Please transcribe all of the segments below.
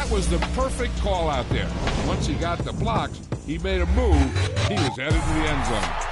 That was the perfect call out there. Once he got the blocks, he made a move. He was headed to the end zone.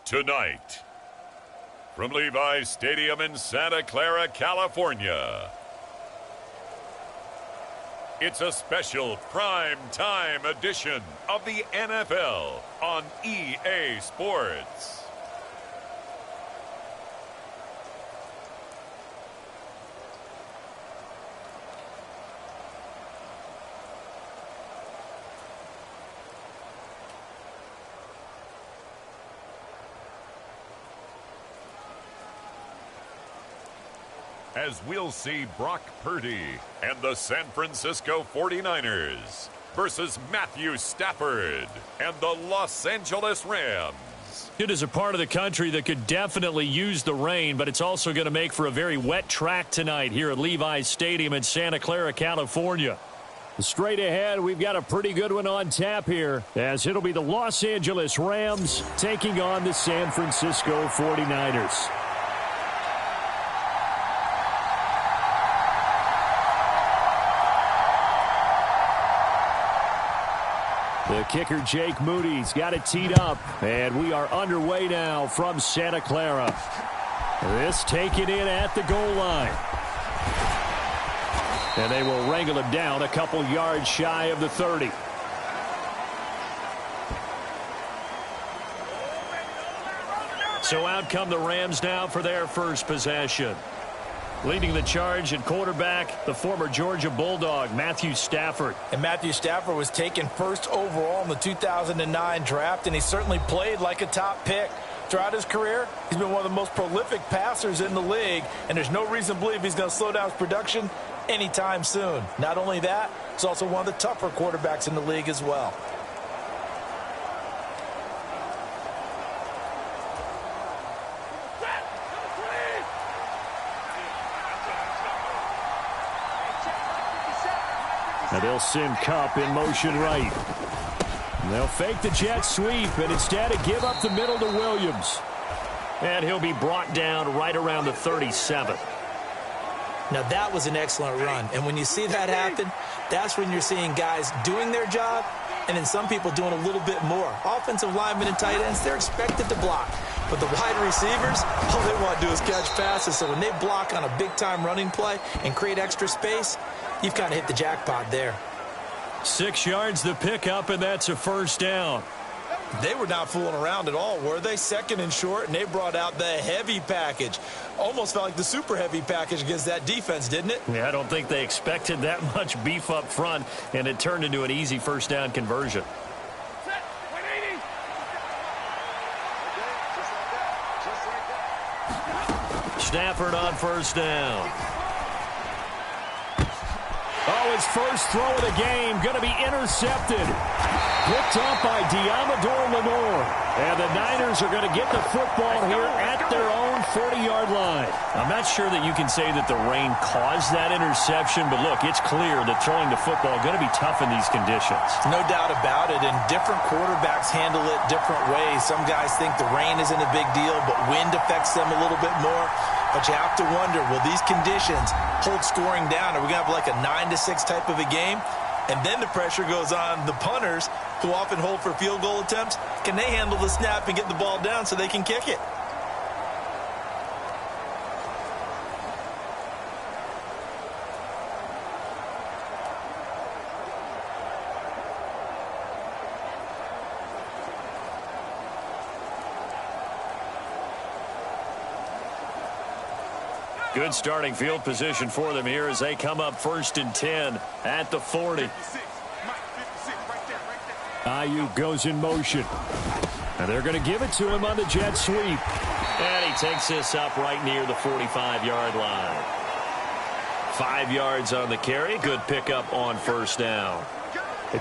Tonight, from Levi's Stadium in Santa Clara, California, it's a special prime time edition of the NFL on EA Sports. As we'll see Brock Purdy and the San Francisco 49ers versus Matthew Stafford and the Los Angeles Rams. It is a part of the country that could definitely use the rain, but it's also going to make for a very wet track tonight here at Levi's Stadium in Santa Clara, California. Straight ahead, we've got a pretty good one on tap here, as it'll be the Los Angeles Rams taking on the San Francisco 49ers. The kicker, Jake Moody's got it teed up, and we are underway now from Santa Clara. This taken in at the goal line. And they will wrangle him down a couple yards shy of the 30. So out come the Rams now for their first possession. Leading the charge at quarterback, the former Georgia Bulldog, Matthew Stafford. And Matthew Stafford was taken first overall in the 2009 draft, and he certainly played like a top pick. Throughout his career, he's been one of the most prolific passers in the league, and there's no reason to believe he's going to slow down his production anytime soon. Not only that, he's also one of the tougher quarterbacks in the league as well. And they'll send Kupp in motion right. And they'll fake the jet sweep, and instead give up the middle to Williams. And he'll be brought down right around the 37. Now, that was an excellent run. And when you see that happen, that's when you're seeing guys doing their job and then some people doing a little bit more. Offensive linemen and tight ends, they're expected to block. But the wide receivers, all they want to do is catch passes. So when they block on a big-time running play and create extra space, you've kind of hit the jackpot there. 6 yards the pickup, and that's a first down. They were not fooling around at all, were they? Second and short, and they brought out the heavy package. Almost felt like the super heavy package against that defense, didn't it? Yeah, I don't think they expected that much beef up front, and it turned into an easy first down conversion. Stafford on first down. Oh, his first throw of the game going to be intercepted. Picked up by N.O.R.A. And the Niners are going to get the football here at their own 40-yard line. I'm not sure that you can say that the rain caused that interception, but look, it's clear that throwing the football is going to be tough in these conditions. No doubt about it, and different quarterbacks handle it different ways. Some guys think the rain isn't a big deal, but wind affects them a little bit more. But you have to wonder, will these conditions hold scoring down? Are we going to have like a 9-6 type of a game? And then the pressure goes on the punters, who often hold for field goal attempts. Can they handle the snap and get the ball down so they can kick it? Good starting field position for them here as they come up 1st and 10 at the 40. Ayuk goes in motion. And they're going to give it to him on the jet sweep. And he takes this up right near the 45-yard line. 5 yards on the carry. Good pickup on first down.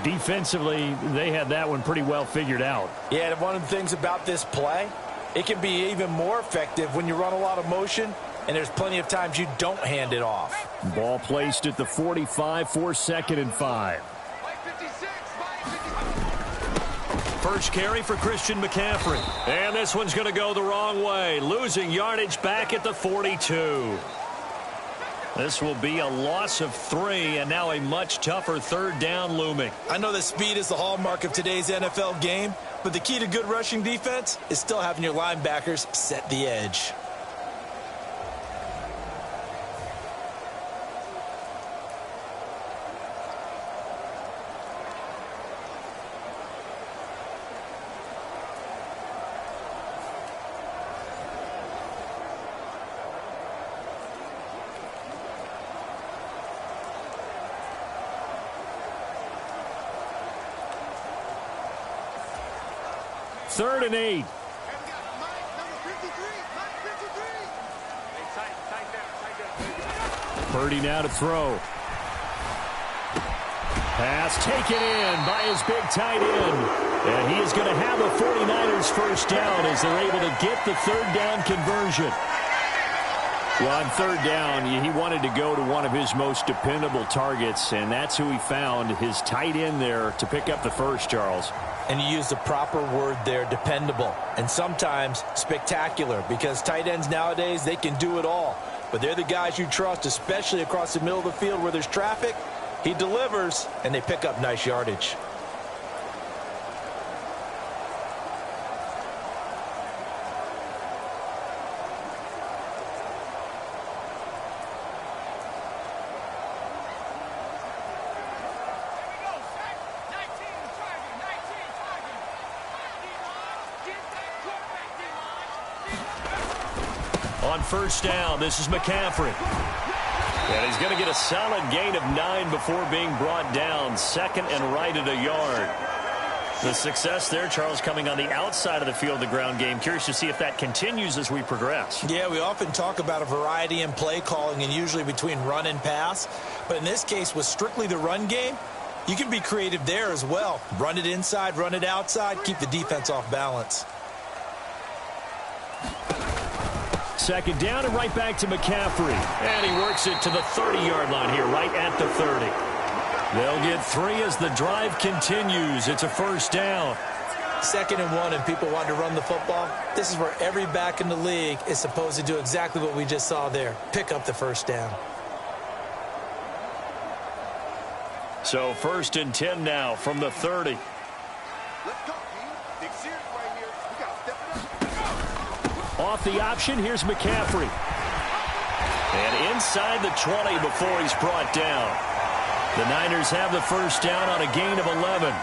Defensively, they had that one pretty well figured out. Yeah, and one of the things about this play, it can be even more effective when you run a lot of motion, and there's plenty of times you don't hand it off. Ball placed at the 45 for 2nd and 5. First carry for Christian McCaffrey. And this one's going to go the wrong way. Losing yardage back at the 42. This will be a loss of 3, and now a much tougher 3rd down looming. I know that speed is the hallmark of today's NFL game, but the key to good rushing defense is still having your linebackers set the edge. Third and 8. Purdy now to throw. Pass taken in by his big tight end. And he is going to have a 49ers first down as they're able to get the 3rd down conversion. Well, on 3rd down, he wanted to go to one of his most dependable targets, and that's who he found, his tight end there, to pick up the first, Charles. And you use the proper word there, dependable, and sometimes spectacular, because tight ends nowadays, they can do it all. But they're the guys you trust, especially across the middle of the field where there's traffic. He delivers, and they pick up nice yardage. On first down, this is McCaffrey. And he's going to get a solid gain of 9 before being brought down. 2nd and right at a yard. The success there, Charles, coming on the outside of the field, the ground game. Curious to see if that continues as we progress. Yeah, we often talk about a variety in play calling and usually between run and pass. But in this case, with strictly the run game, you can be creative there as well. Run it inside, run it outside, keep the defense off balance. 2nd down and right back to McCaffrey. And he works it to the 30-yard line here, right at the 30. They'll get 3 as the drive continues. It's a first down. 2nd and 1, and people want to run the football. This is where every back in the league is supposed to do exactly what we just saw there. Pick up the first down. So 1st and 10 now from the 30. Let's go, team. Big series right here. We got to step it up. Off the option, here's McCaffrey. And inside the 20 before he's brought down. The Niners have the first down on a gain of 11.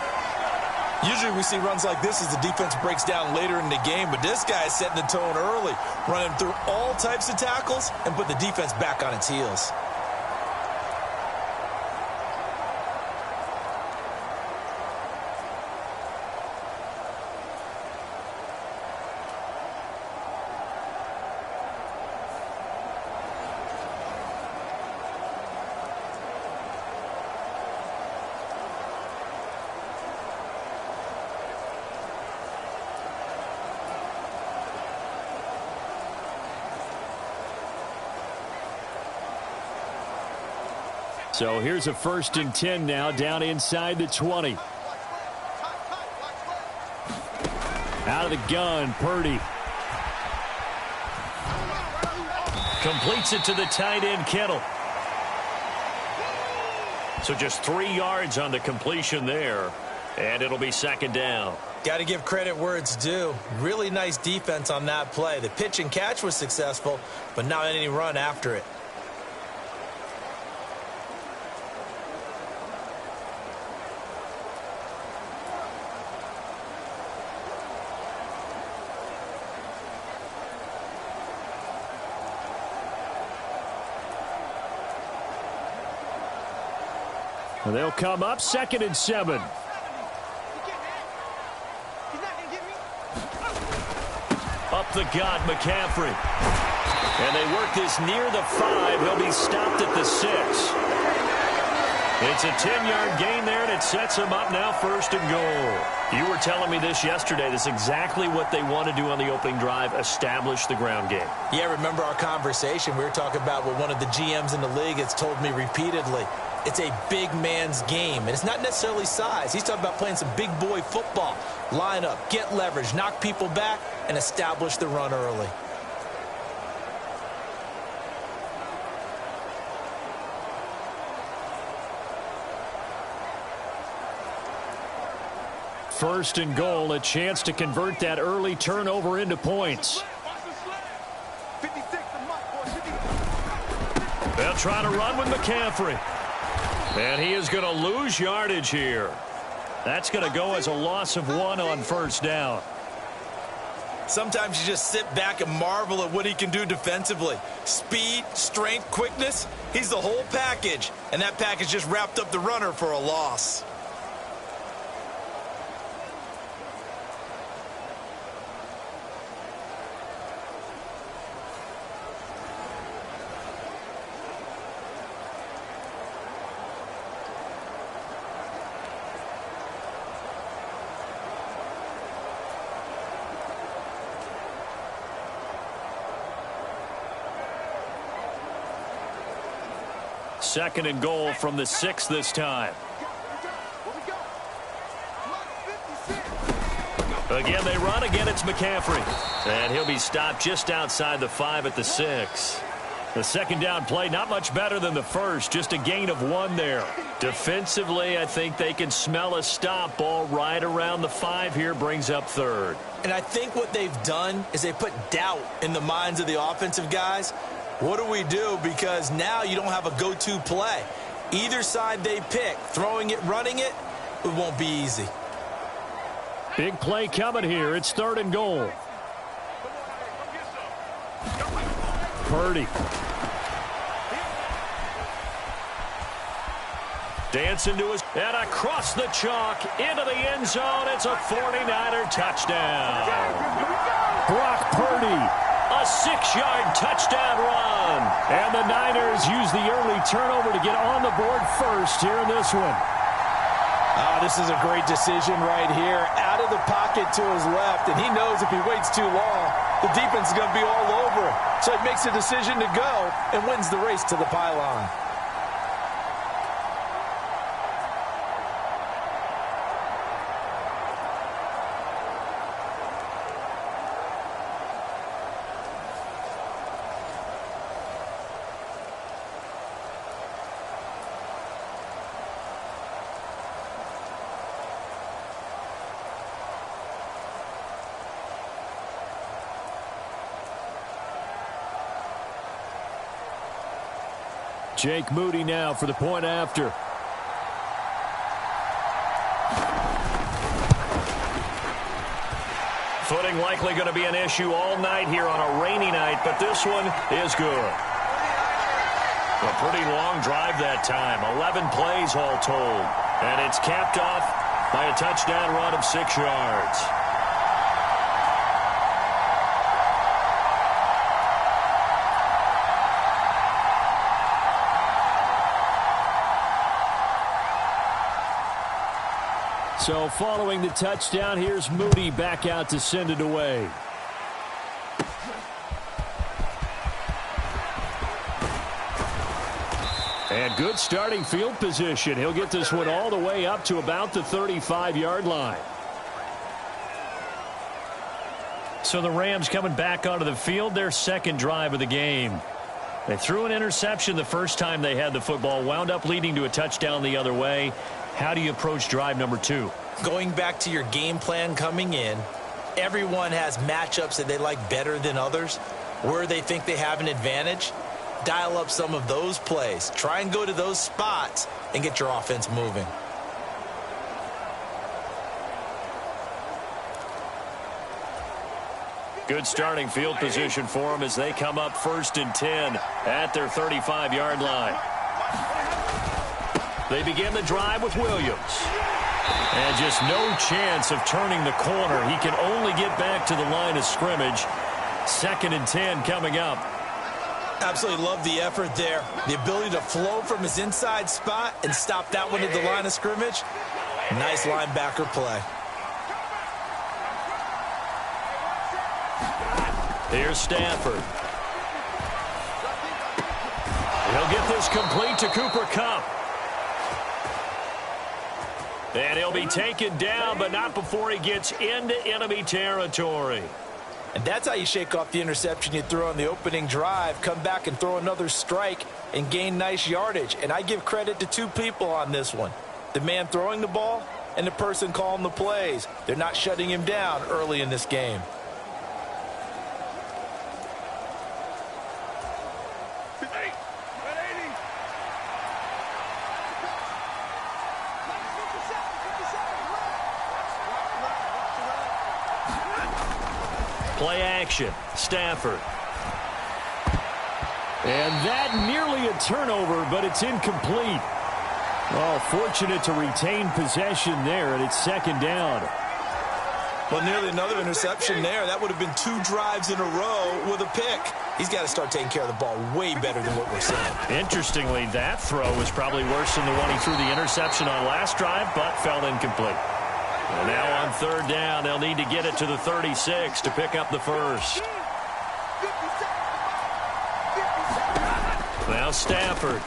Usually we see runs like this as the defense breaks down later in the game, but this guy is setting the tone early, running through all types of tackles and put the defense back on its heels. So here's a 1st and 10 now, down inside the 20. Out of the gun, Purdy. Completes it to the tight end, Kittle. So just 3 yards on the completion there, and it'll be 2nd down. Got to give credit where it's due. Really nice defense on that play. The pitch and catch was successful, but not any run after it. They'll come up 2nd and 7. Up the gut, McCaffrey. And they work this near the 5. He'll be stopped at the 6. It's a 10-yard gain there, and it sets him up now 1st and goal. You were telling me this yesterday. This is exactly what they want to do on the opening drive, establish the ground game. Yeah, remember our conversation. We were talking about what one of the GMs in the league has told me repeatedly. It's a big man's game, and it's not necessarily size. He's talking about playing some big boy football. Line up, get leverage, knock people back, and establish the run early. First and goal, a chance to convert that early turnover into points. They'll try to run with McCaffrey. And he is going to lose yardage here. That's going to go as a loss of 1 on 1st down. Sometimes you just sit back and marvel at what he can do defensively. Speed, strength, quickness, he's the whole package. And that package just wrapped up the runner for a loss. Second and goal from the 6 this time. Again, they run. Again, it's McCaffrey. And he'll be stopped just outside the 5 at the 6. The 2nd down play, not much better than the first. Just a gain of 1 there. Defensively, I think they can smell a stop. Ball right around the 5 here, brings up 3rd. And I think what they've done is they put doubt in the minds of the offensive guys. What do we do? Because now you don't have a go-to play. Either side they pick, throwing it, running it, it won't be easy. Big play coming here. It's 3rd and goal. Purdy. Dancing to his, and across the chalk into the end zone. It's a 49er touchdown. Brock Purdy. A 6-yard touchdown run. And the Niners use the early turnover to get on the board first here in this one. This is a great decision right here. Out of the pocket to his left, and he knows if he waits too long, the defense is going to be all over him. So he makes a decision to go and wins the race to the pylon. Jake Moody now for the point after. Footing likely going to be an issue all night here on a rainy night, but this one is good. A pretty long drive that time, 11 plays all told. And it's capped off by a touchdown run of 6 yards. So following the touchdown, here's Moody back out to send it away. And good starting field position. He'll get this one all the way up to about the 35-yard line. So the Rams coming back onto the field, their second drive of the game. They threw an interception the first time they had the football, wound up leading to a touchdown the other way. How do you approach drive number 2? Going back to your game plan coming in, everyone has matchups that they like better than others. Where they think they have an advantage, dial up some of those plays. Try and go to those spots and get your offense moving. Good starting field position for them as they come up 1st and 10 at their 35-yard line. They begin the drive with Williams. And just no chance of turning the corner. He can only get back to the line of scrimmage. 2nd and 10 coming up. Absolutely love the effort there. The ability to flow from his inside spot and stop that one at the line of scrimmage. Nice linebacker play. Here's Stafford. He'll get this complete to Cooper Kupp. And he'll be taken down, but not before he gets into enemy territory. And that's how you shake off the interception you threw on the opening drive. Come back and throw another strike and gain nice yardage. And I give credit to 2 people on this one. The man throwing the ball and the person calling the plays. They're not shutting him down early in this game. Play action. Stafford. And that nearly a turnover, but it's incomplete. Oh, fortunate to retain possession there, and it's 2nd down. Well, nearly another interception there. That would have been 2 drives in a row with a pick. He's got to start taking care of the ball way better than what we're seeing. Interestingly, that throw was probably worse than the one he threw the interception on last drive, but fell incomplete. And now on 3rd down, they'll need to get it to the 36 to pick up the first. Now Stafford.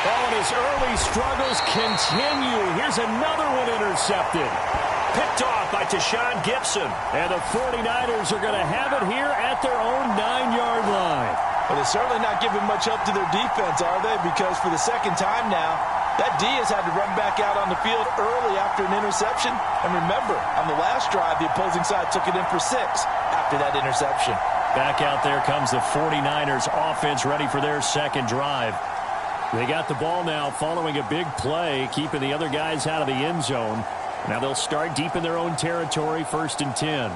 Oh, and his early struggles continue. Here's another one intercepted. Picked off by Tashawn Gibson. And the 49ers are going to have it here at their own 9-yard line. Well, they're certainly not giving much help to their defense, are they? Because for the 2nd time now, that D has had to run back out on the field early after an interception. And remember, on the last drive, the opposing side took it in for 6 after that interception. Back out there comes the 49ers offense ready for their 2nd drive. They got the ball now following a big play, keeping the other guys out of the end zone. Now they'll start deep in their own territory, 1st and 10.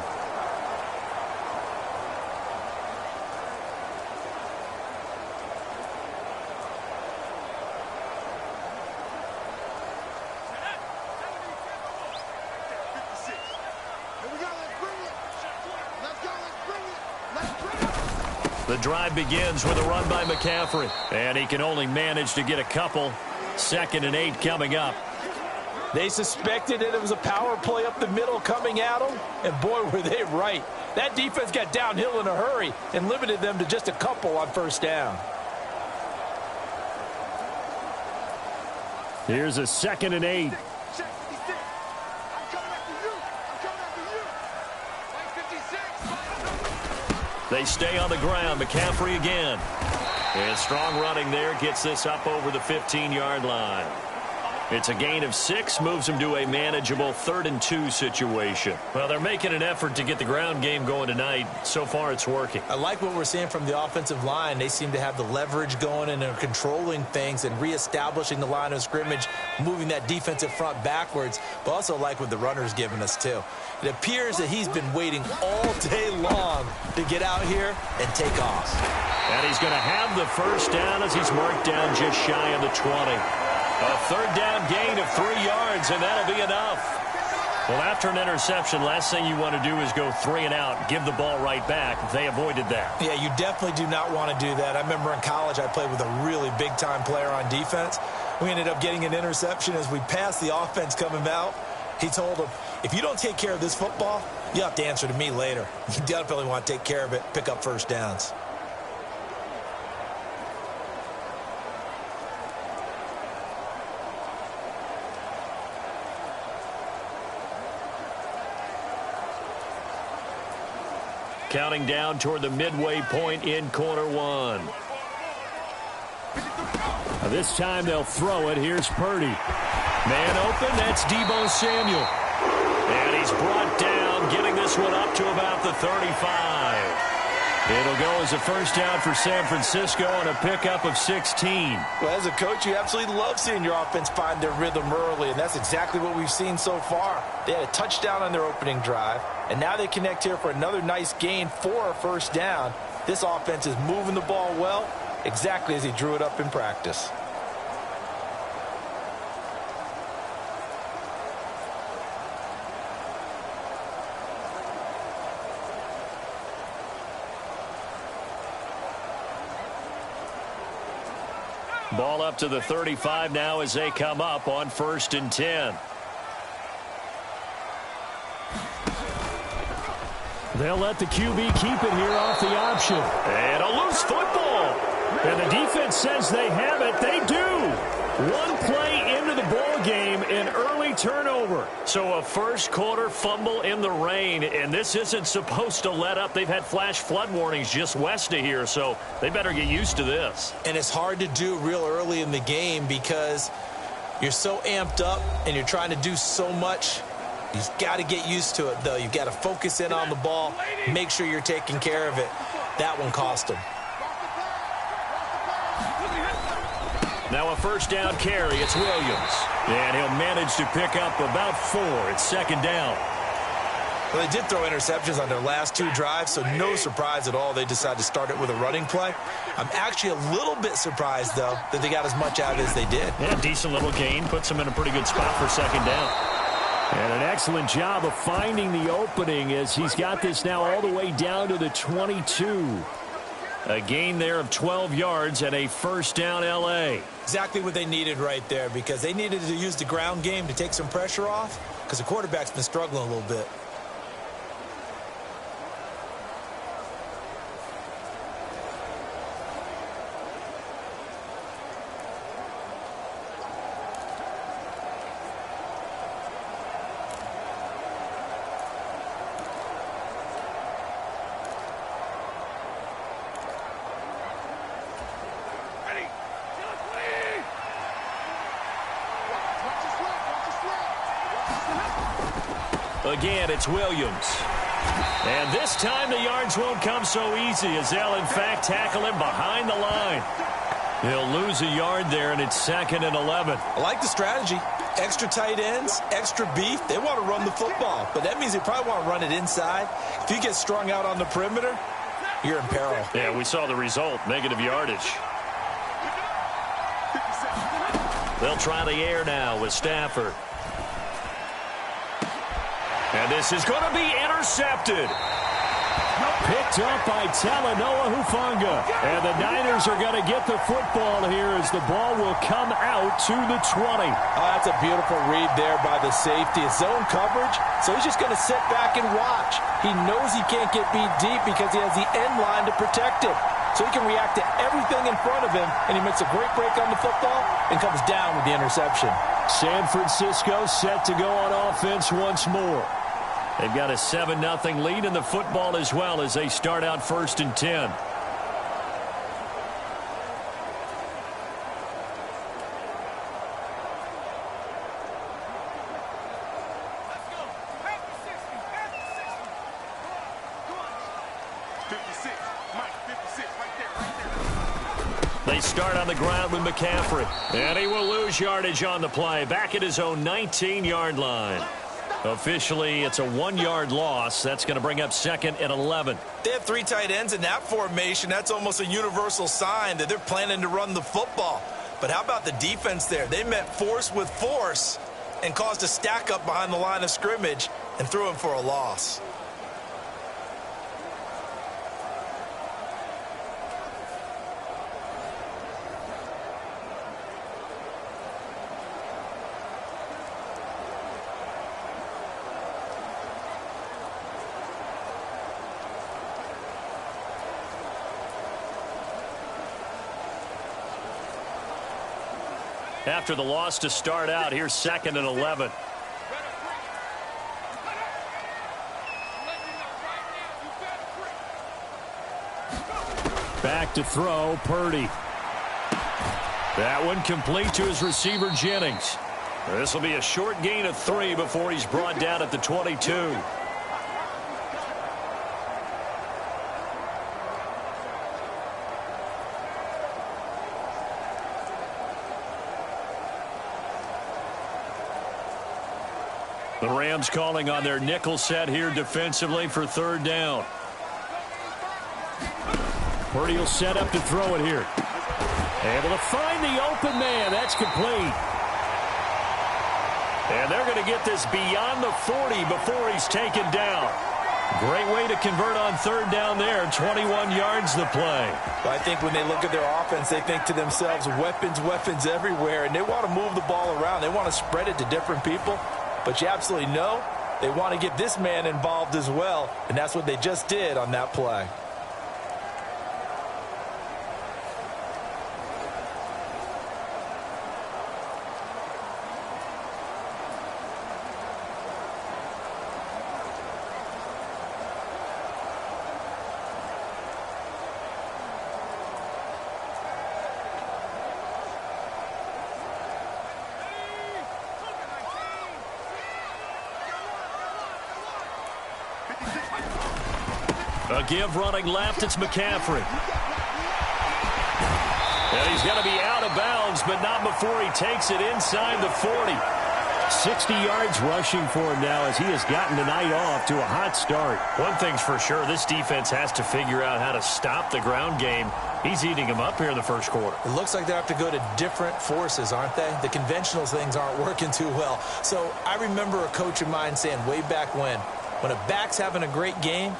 The drive begins with a run by McCaffrey. And he can only manage to get a couple. 2nd and 8 coming up. They suspected that it was a power play up the middle coming at them. And boy, were they right. That defense got downhill in a hurry and limited them to just a couple on 1st down. Here's a 2nd and 8. They stay on the ground. McCaffrey again. And strong running there gets this up over the 15-yard line. It's a gain of 6, moves them to a manageable 3rd and 2 situation. Well, they're making an effort to get the ground game going tonight. So far, it's working. I like what we're seeing from the offensive line. They seem to have the leverage going and are controlling things and reestablishing the line of scrimmage, moving that defensive front backwards, but also like what the runner's giving us, too. It appears that he's been waiting all day long to get out here and take off. And he's going to have the first down as he's marked down just shy of the 20. A 3rd down gain of 3 yards, and that'll be enough. Well, after an interception, last thing you want to do is go 3 and out, give the ball right back. They avoided that. Yeah, you definitely do not want to do that. I remember in college I played with a really big-time player on defense. We ended up getting an interception as we passed the offense coming out. He told him, if you don't take care of this football, you have to answer to me later. You definitely want to take care of it, pick up first downs. Counting down toward the midway point in quarter 1. Now this time they'll throw it. Here's Purdy. Man open, that's Deebo Samuel. And he's brought down, getting this one up to about the 35. It'll go as a first down for San Francisco on a pickup of 16. Well, as a coach, you absolutely love seeing your offense find their rhythm early, and that's exactly what we've seen so far. They had a touchdown on their opening drive, and now they connect here for another nice gain for a first down. This offense is moving the ball well, exactly as he drew it up in practice. Ball up to the 35 now as they come up on 1st and 10. They'll let the QB keep it here off the option. And a loose football. And the defense says they have it. They do. One play into the ball game, an early turnover. So a first quarter fumble in the rain, and this isn't supposed to let up. They've had flash flood warnings just west of here, so they better get used to this. And it's hard to do real early in the game because you're so amped up and you're trying to do so much. You've got to get used to it, though. You've got to focus in on the ball, make sure you're taking care of it. That one cost them. Now a first down carry. It's Williams. And he'll manage to pick up about 4. It's 2nd down. Well, they did throw interceptions on their last 2 drives, so no surprise at all they decided to start it with a running play. I'm actually a little bit surprised, though, that they got as much out as they did. Yeah, decent little gain. Puts them in a pretty good spot for 2nd down. And an excellent job of finding the opening as he's got this now all the way down to the 22. A gain there of 12 yards and a first down L.A. Exactly what they needed right there because they needed to use the ground game to take some pressure off because the quarterback's been struggling a little bit. Again, it's Williams. And this time the yards won't come so easy as they'll, in fact, tackle him behind the line. He'll lose a yard there, and it's 2nd and 11. I like the strategy. Extra tight ends, extra beef. They want to run the football, but that means they probably want to run it inside. If you get strung out on the perimeter, you're in peril. Yeah, we saw the result, negative yardage. They'll try the air now with Stafford. And this is going to be intercepted. Picked up by Talanoa Hufanga. And the Niners are going to get the football here as the ball will come out to the 20. Oh, that's a beautiful read there by the safety. It's zone coverage, so he's just going to sit back and watch. He knows he can't get beat deep because he has the end line to protect him. So he can react to everything in front of him, and he makes a great break on the football and comes down with the interception. San Francisco set to go on offense once more. They've got a 7-0 lead in the football as well as they start out 1st and 10. 56. Mike, 56, right there. They start on the ground with McCaffrey. And he will lose yardage on the play. Back at his own 19-yard line. Officially, it's a 1-yard loss. That's going to bring up 2nd and 11. They have 3 tight ends in that formation. That's almost a universal sign that they're planning to run the football. But how about the defense there? They met force with force and caused a stack up behind the line of scrimmage and threw him for a loss. After the loss to start out, here's 2nd and 11. Back to throw, Purdy. That one complete to his receiver, Jennings. This will be a short gain of 3 before he's brought down at the 22. The Rams calling on their nickel set here defensively for 3rd down. Purdy will set up to throw it here. Able to find the open man. That's complete. And they're going to get this beyond the 40 before he's taken down. Great way to convert on 3rd down there. 21 yards the play. Well, I think when they look at their offense, they think to themselves, weapons, weapons everywhere. And they want to move the ball around. They want to spread it to different people. But you absolutely know they want to get this man involved as well. And that's what they just did on that play. A give running left, it's McCaffrey. And he's going to be out of bounds, but not before he takes it inside the 40. 60 yards rushing for him now as he has gotten the night off to a hot start. One thing's for sure, this defense has to figure out how to stop the ground game. He's eating them up here in the first quarter. It looks like they have to go to different forces, aren't they? The conventional things aren't working too well. So I remember a coach of mine saying way back when a back's having a great game,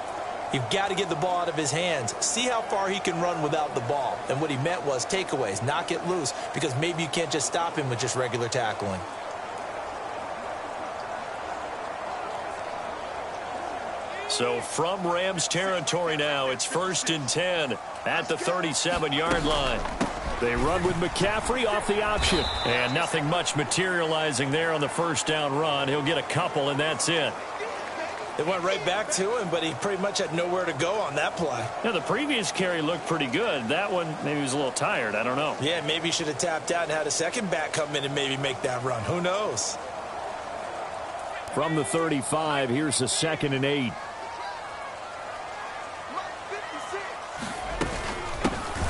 you've got to get the ball out of his hands. See how far he can run without the ball. And what he meant was takeaways, knock it loose, because maybe you can't just stop him with just regular tackling. So from Rams territory now, it's 1st and 10 at the 37-yard line. They run with McCaffrey off the option. And nothing much materializing there on the first down run. He'll get a couple, and that's it. They went right back to him, but he pretty much had nowhere to go on that play. Yeah, the previous carry looked pretty good. That one, maybe he was a little tired. I don't know. Yeah, maybe he should have tapped out and had a second back come in and maybe make that run. Who knows? From the 35, here's the 2nd and 8.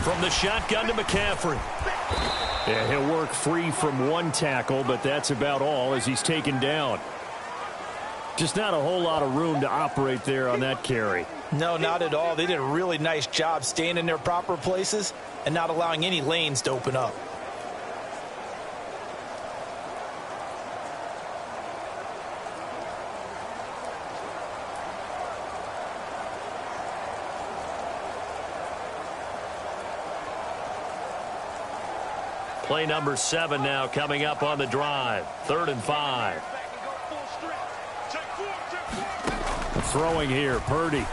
From the shotgun to McCaffrey. Yeah, he'll work free from one tackle, but that's about all as he's taken down. Just not a whole lot of room to operate there on that carry. No, not at all. They did a really nice job staying in their proper places and not allowing any lanes to open up. Play number 7 now coming up on the drive. 3rd and 5. Throwing here, Purdy.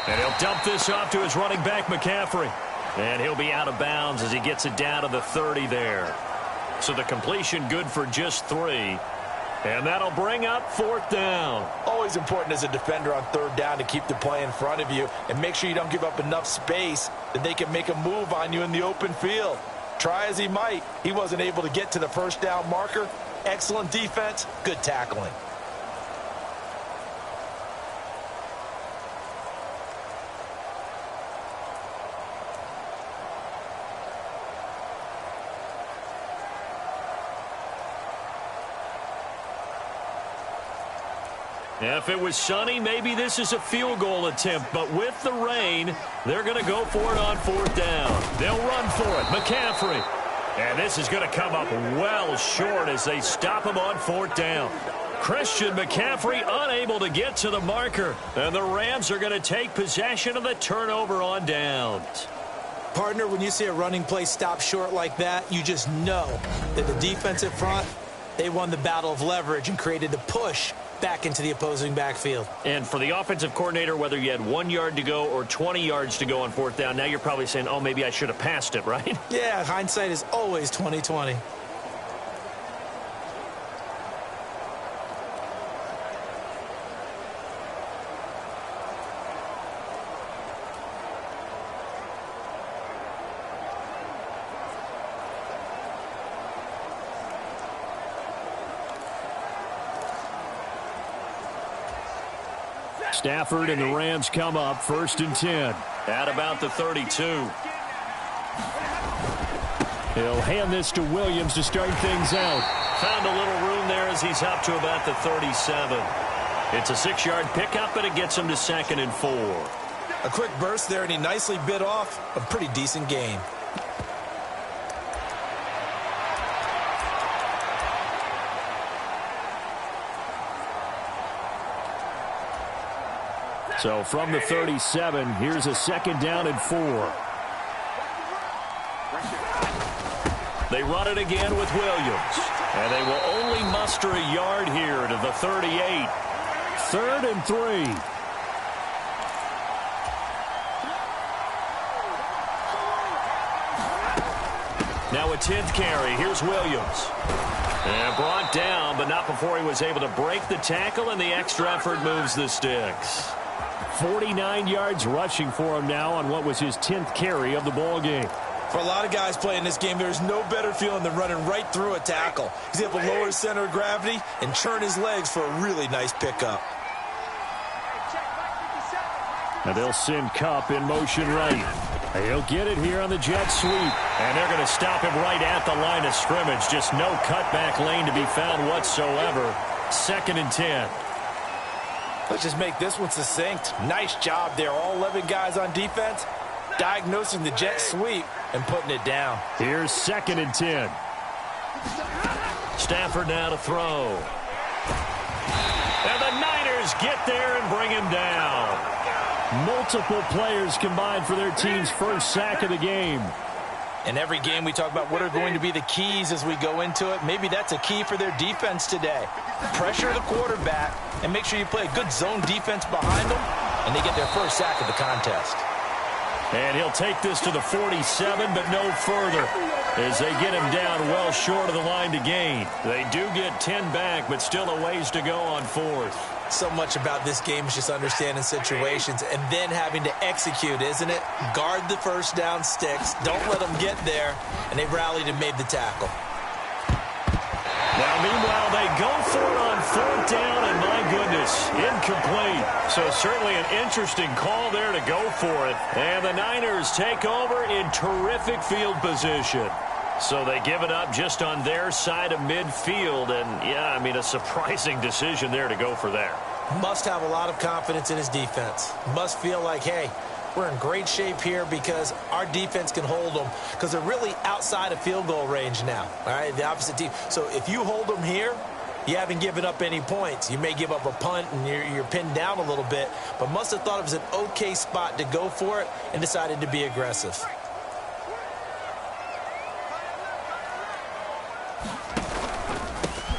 And he'll dump this off to his running back, McCaffrey. And he'll be out of bounds as he gets it down to the 30 there. So the completion good for just 3. And that'll bring up 4th down. Always important as a defender on 3rd down to keep the play in front of you and make sure you don't give up enough space that they can make a move on you in the open field. Try as he might, he wasn't able to get to the first down marker. Excellent defense, good tackling. If it was sunny, maybe this is a field goal attempt. But with the rain, they're going to go for it on 4th down. They'll run for it. McCaffrey. And this is going to come up well short as they stop him on 4th down. Christian McCaffrey unable to get to the marker. And the Rams are going to take possession of the turnover on downs. Partner, when you see a running play stop short like that, you just know that the defensive front, they won the battle of leverage and created the push back into the opposing backfield. And for the offensive coordinator, whether you had 1 yard to go or 20 yards to go on 4th down, now you're probably saying, oh, maybe I should have passed it, right? Yeah, hindsight is always 20/20. Stafford and the Rams come up 1st and 10. At about the 32. He'll hand this to Williams to start things out. Found a little room there as he's up to about the 37. It's a 6-yard pickup, and it gets him to 2nd and 4. A quick burst there, and he nicely bit off a pretty decent gain. So from the 37, here's a 2nd down and 4. They run it again with Williams. And they will only muster a yard here to the 38. 3rd and 3. Now a 10th carry. Here's Williams. And brought down, but not before he was able to break the tackle, and the extra effort moves the sticks. 49 yards rushing for him now on what was his 10th carry of the ball game. For a lot of guys playing this game, there's no better feeling than running right through a tackle. He's able to lower his center of gravity and churn his legs for a really nice pickup. Now they'll send Kupp in motion right. He'll get it here on the jet sweep. And they're going to stop him right at the line of scrimmage. Just no cutback lane to be found whatsoever. 2nd and 10. Let's just make this one succinct. Nice job there. All 11 guys on defense diagnosing the jet sweep and putting it down. Here's 2nd and 10. Stafford now to throw. And the Niners get there and bring him down. Multiple players combined for their team's first sack of the game. In every game we talk about what are going to be the keys as we go into it. Maybe that's a key for their defense today. Pressure the quarterback and make sure you play a good zone defense behind them, and they get their first sack of the contest. And he'll take this to the 47, but no further as they get him down well short of the line to gain. They do get 10 back, but still a ways to go on 4th. So much about this game is just understanding situations and then having to execute, isn't it? Guard the first down sticks. Don't let them get there. And they rallied and made the tackle. Now, meanwhile, they go for it on 4th down, and my goodness, incomplete. So certainly an interesting call there to go for it. And the Niners take over in terrific field position. So they give it up just on their side of midfield. And, yeah, I mean, a surprising decision there to go for there. Must have a lot of confidence in his defense. Must feel like, hey, we're in great shape here because our defense can hold them because they're really outside of field goal range now. All right, the opposite team. So if you hold them here, you haven't given up any points. You may give up a punt and you're pinned down a little bit, but must have thought it was an okay spot to go for it and decided to be aggressive.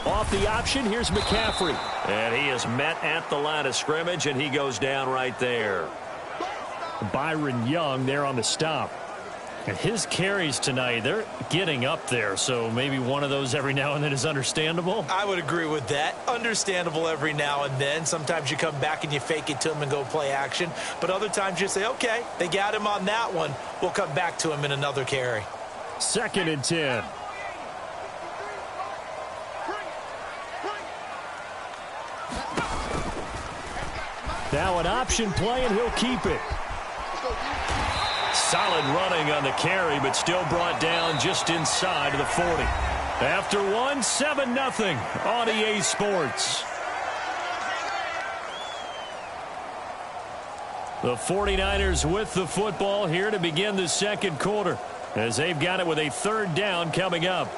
Off the option, here's McCaffrey. And he is met at the line of scrimmage, and he goes down right there. Byron Young there on the stop. And his carries tonight, they're getting up there, so maybe one of those every now and then is understandable. I would agree with that. Understandable every now and then. Sometimes you come back and you fake it to him and go play action. But other times you say, okay, they got him on that one. We'll come back to him in another carry. 2nd and 10. Now an option play, and he'll keep it. Solid running on the carry, but still brought down just inside of the 40. After one, 7-0 on EA Sports. The 49ers with the football here to begin the second quarter, as they've got it with a third down coming up.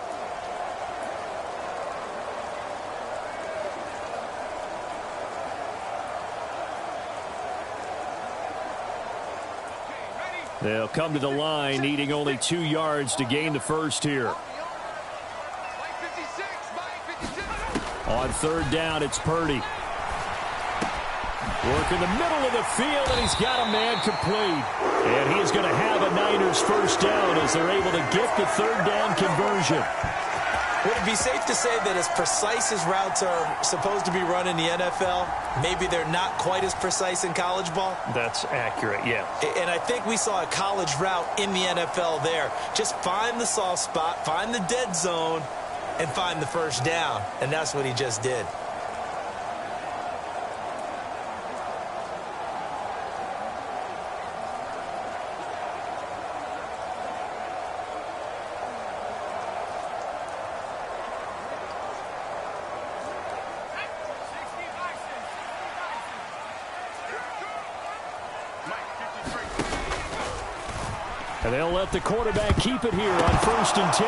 They'll come to the line, needing only 2 yards to gain the first here. On third down, it's Purdy. Work in the middle of the field, and he's got a man complete. And he is going to have a Niners first down as they're able to get the third down conversion. Would it be safe to say that as precise as routes are supposed to be run in the NFL, maybe they're not quite as precise in college ball? That's accurate, yeah. And I think we saw a college route in the NFL there. Just find the soft spot, find the dead zone, and find the first down. And that's what he just did. And they'll let the quarterback keep it here on 1st and 10.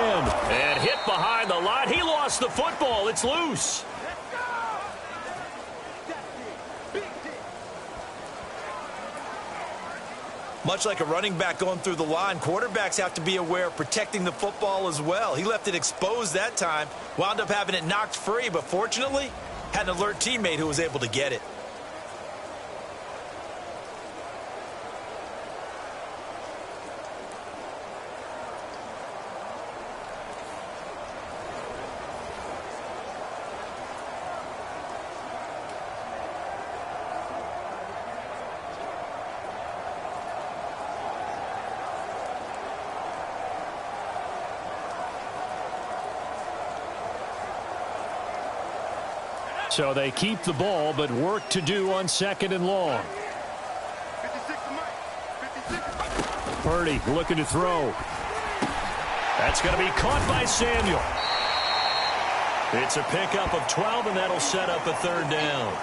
And hit behind the line. He lost the football. It's loose. Much like a running back going through the line, quarterbacks have to be aware of protecting the football as well. He left it exposed that time, wound up having it knocked free, but fortunately, had an alert teammate who was able to get it. So they keep the ball, but work to do on 2nd and long. Purdy looking to throw. That's going to be caught by Samuel. It's a pickup of 12, and that'll set up a third down.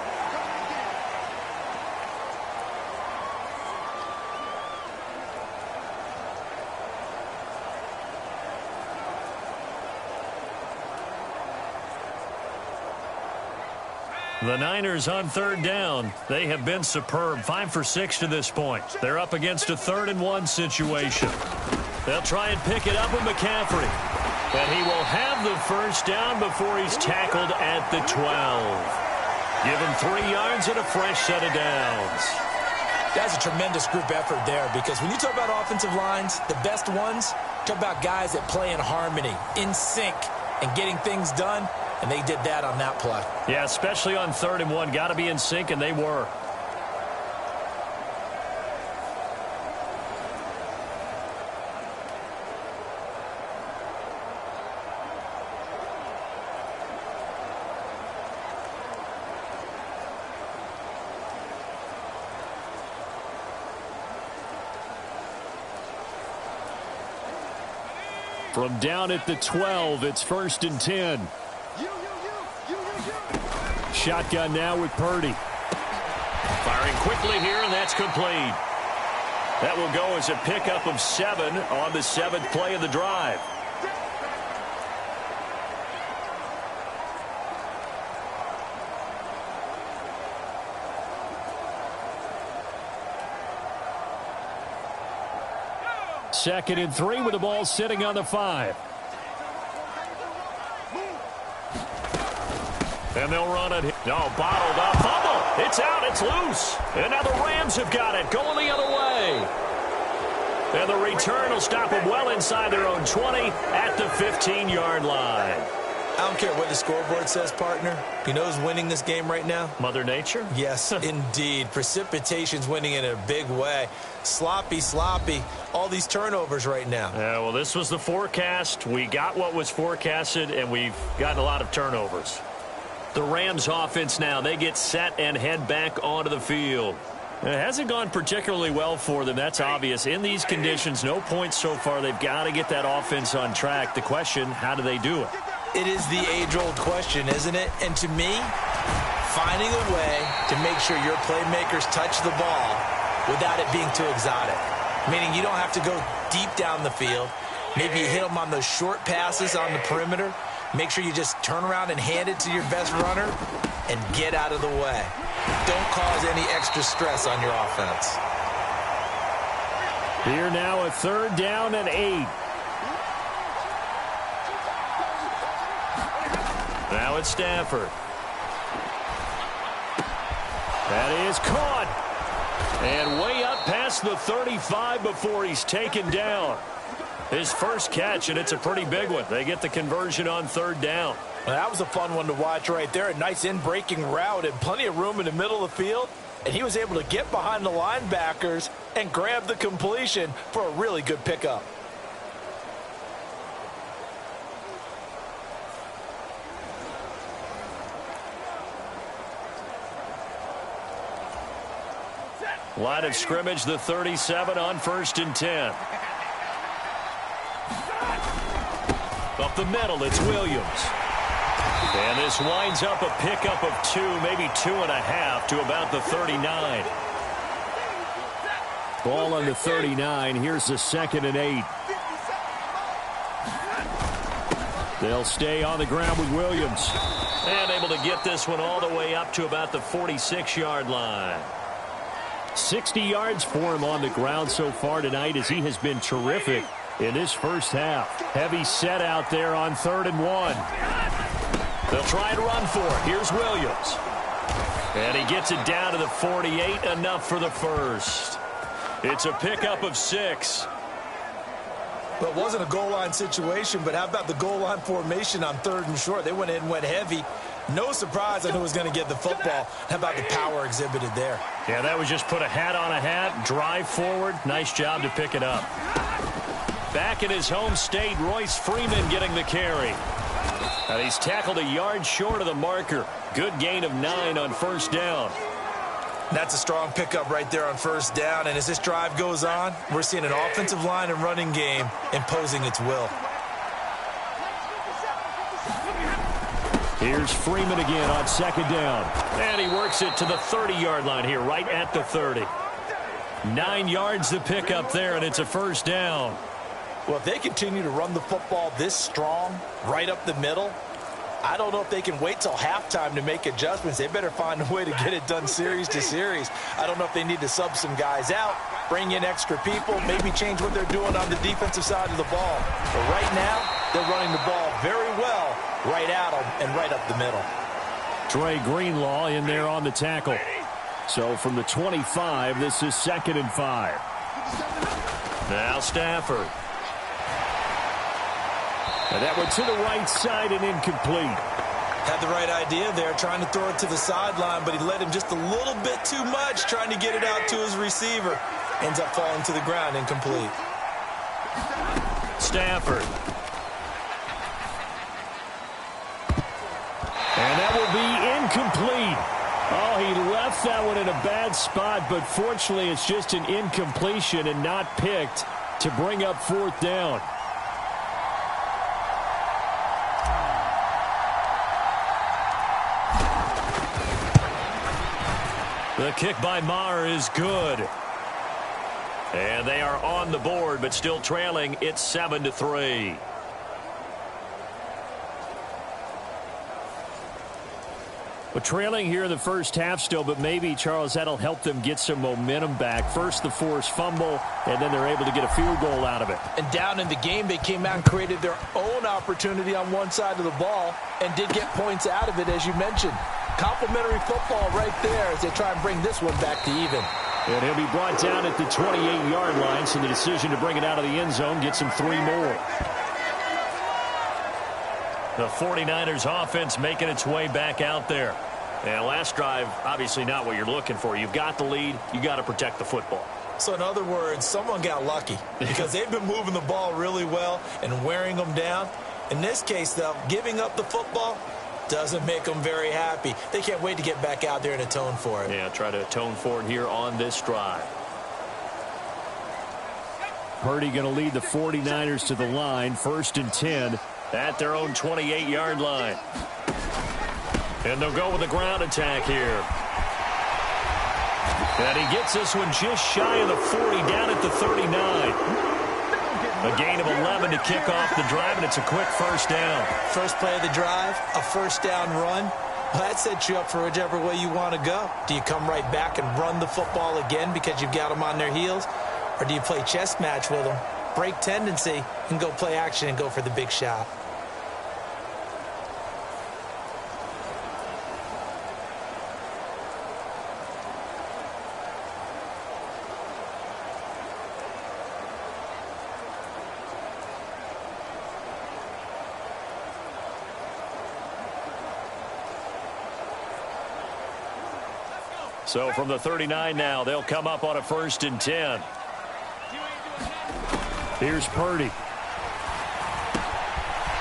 The Niners on third down. They have been superb. 5 for 6 to this point. They're up against a 3rd and 1 situation. They'll try and pick it up with McCaffrey. But he will have the first down before he's tackled at the 12. Give him 3 yards and a fresh set of downs. That's a tremendous group effort there, because when you talk about offensive lines, the best ones, talk about guys that play in harmony, in sync, and getting things done. And they did that on that play. Yeah, especially on 3rd and 1. Got to be in sync, and they were. From down at the 12, it's 1st and 10. Shotgun now with Purdy. Firing quickly here, and that's complete. That will go as a pickup of 7 on the 7th play of the drive. Second and 3 with the ball sitting on the 5. And they'll run it. No, bottled up. Fumble. It's out. It's loose. And now the Rams have got it. Going the other way. And the return will stop them well inside their own 20 at the 15-yard line. I don't care what the scoreboard says, partner. You know who's winning this game right now? Mother Nature? Yes, indeed. Precipitation's winning in a big way. Sloppy. All these turnovers right now. Yeah, well, this was the forecast. We got what was forecasted, and we've gotten a lot of turnovers. The Rams offense now, they get set and head back onto the field. It hasn't gone particularly well for them. That's obvious. In these conditions, no points so far. They've got to get that offense on track. The question, how do they do it? It is the age-old question, isn't it? And to me, finding a way to make sure your playmakers touch the ball without it being too exotic. Meaning you don't have to go deep down the field. Maybe you hit them on those short passes on the perimeter. Make sure you just turn around and hand it to your best runner and get out of the way. Don't cause any extra stress on your offense. Here now, a 3rd down and 8. Now it's Stafford. That is caught. And way up past the 35 before he's taken down. His first catch, and it's a pretty big one. They get the conversion on 3rd down. Well, that was a fun one to watch right there. A nice in-breaking route and plenty of room in the middle of the field. And he was able to get behind the linebackers and grab the completion for a really good pickup. Line of scrimmage, the 37 on 1st and 10. Up the middle, it's Williams. And this winds up a pickup of 2, maybe 2.5 to about the 39. Ball on the 39. Here's the 2nd and 8. They'll stay on the ground with Williams. And able to get this one all the way up to about the 46-yard line. 60 yards for him on the ground so far tonight as he has been terrific in this first half. Heavy set out there on 3rd and 1. They'll try and run for it. Here's Williams. And he gets it down to the 48, enough for the first. It's a pickup of 6. Well, it wasn't a goal line situation, but how about the goal line formation on 3rd and short? They went in, went heavy. No surprise on who was going to get the football. How about the power exhibited there? Yeah, that was just put a hat on a hat, drive forward. Nice job to pick it up. Back in his home state, Royce Freeman getting the carry. And he's tackled a yard short of the marker. Good gain of 9 on 1st down. That's a strong pickup right there on 1st down. And as this drive goes on, we're seeing an offensive line and running game imposing its will. Here's Freeman again on 2nd down. And he works it to the 30-yard line here, right at the 30. 9 yards to pick up there, and it's a 1st down. Well, if they continue to run the football this strong, right up the middle, I don't know if they can wait till halftime to make adjustments. They better find a way to get it done series to series. I don't know if they need to sub some guys out, bring in extra people, maybe change what they're doing on the defensive side of the ball. But right now, they're running the ball very well right at them and right up the middle. Trey Greenlaw in there on the tackle. So from the 25, this is 2nd and 5. Now Stafford. And that one to the right side and incomplete. Had the right idea there, trying to throw it to the sideline, but he let him just a little bit too much, trying to get it out to his receiver. Ends up falling to the ground, incomplete. Stafford. And that will be incomplete. Oh, he left that one in a bad spot, but fortunately it's just an incompletion and not picked to bring up 4th down. The kick by Maher is good. And they are on the board, but still trailing. It's 7-3. Well, trailing here in the first half still, but maybe, Charles, that'll help them get some momentum back. First, the forced fumble, and then they're able to get a field goal out of it. And down in the game, they came out and created their own opportunity on one side of the ball and did get points out of it, as you mentioned. Complimentary football right there as they try and bring this one back to even. And he'll be brought down at the 28-yard line, so the decision to bring it out of the end zone gets him 3 more. The 49ers offense making its way back out there. And last drive, obviously not what you're looking for. You've got the lead. You got to protect the football. So in other words, someone got lucky because they've been moving the ball really well and wearing them down. In this case, though, giving up the football doesn't make them very happy. They can't wait to get back out there and atone for it. Yeah, try to atone for it here on this drive. Purdy going to lead the 49ers to the line, 1st and 10. At their own 28-yard line. And they'll go with the ground attack here. And he gets this one just shy of the 40, down at the 39. A gain of 11 to kick off the drive, and it's a quick first down. First play of the drive, a first down run. Well, that sets you up for whichever way you want to go. Do you come right back and run the football again because you've got them on their heels? Or do you play chess match with them, break tendency, and go play action and go for the big shot? So from the 39 now, they'll come up on a 1st and 10. Here's Purdy.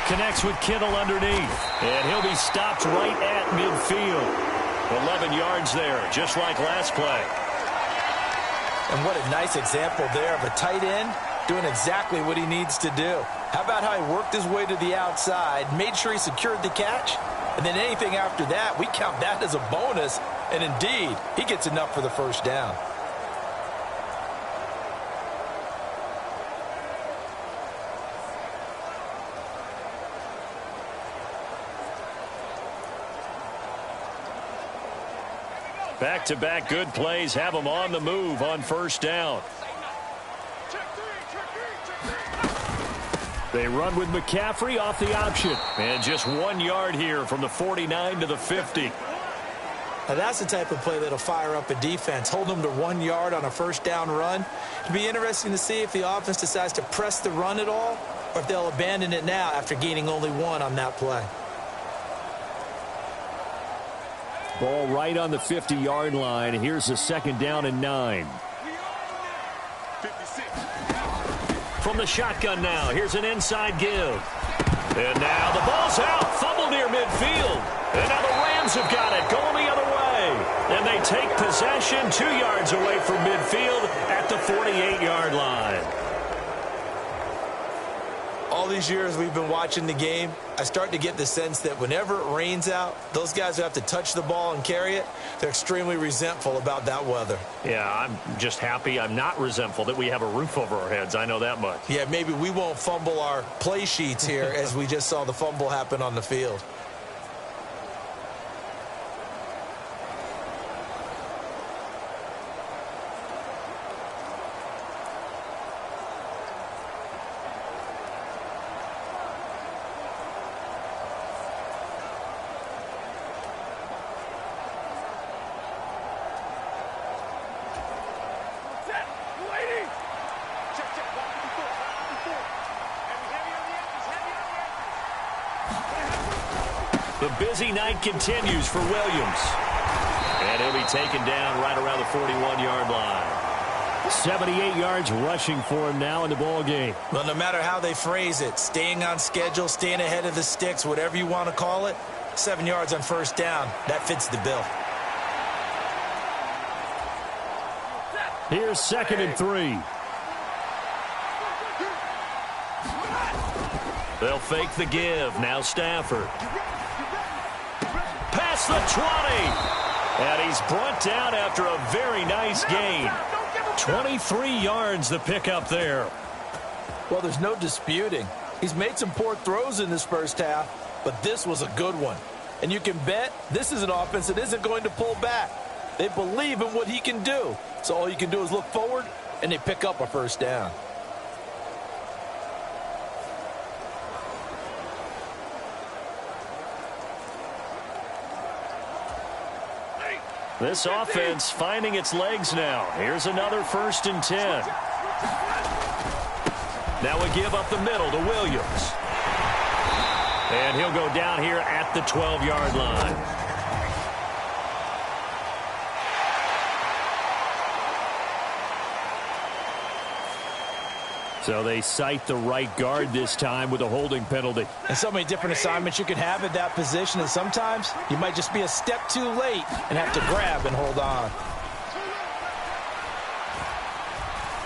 Connects with Kittle underneath. And he'll be stopped right at midfield. 11 yards there, just like last play. And what a nice example there of a tight end doing exactly what he needs to do. How about how he worked his way to the outside, made sure he secured the catch, and then anything after that, we count that as a bonus. And indeed, he gets enough for the first down. Back-to-back good plays have him on the move on first down. They run with McCaffrey off the option. And just 1 yard here from the 49 to the 50. Now that's the type of play that'll fire up a defense. Hold them to 1 yard on a first down run. It'll be interesting to see if the offense decides to press the run at all, or if they'll abandon it now after gaining only 1 on that play. Ball right on the 50-yard line. Here's a 2nd down and 9. From the shotgun now, here's an inside give. And now the ball's out. Fumble near midfield. And now the Rams have got it, going the other way. And they take possession 2 yards away from midfield at the 48-yard line. All these years we've been watching the game, I start to get the sense that whenever it rains out, those guys who have to touch the ball and carry it, they're extremely resentful about that weather. Yeah, I'm just happy I'm not resentful that we have a roof over our heads. I know that much. Yeah, maybe we won't fumble our play sheets here as we just saw the fumble happen on the field. The busy night continues for Williams. And he'll be taken down right around the 41-yard line. 78 yards rushing for him now in the ball game. Well, no matter how they phrase it, staying on schedule, staying ahead of the sticks, whatever you want to call it, 7 yards on first down, that fits the bill. Here's 2nd and 3. They'll fake the give. Now Stafford. Past the 20. And he's brought down after a very nice gain. 23 yards the pickup there. Well, there's no disputing. He's made some poor throws in this first half, but this was a good one. And you can bet this is an offense that isn't going to pull back. They believe in what he can do. So all you can do is look forward, and they pick up a first down. This offense finding its legs now. Here's another 1st and 10. Now we give up the middle to Williams. And he'll go down here at the 12-yard line. So they cite the right guard this time with a holding penalty. And so many different assignments you can have at that position, and sometimes you might just be a step too late and have to grab and hold on.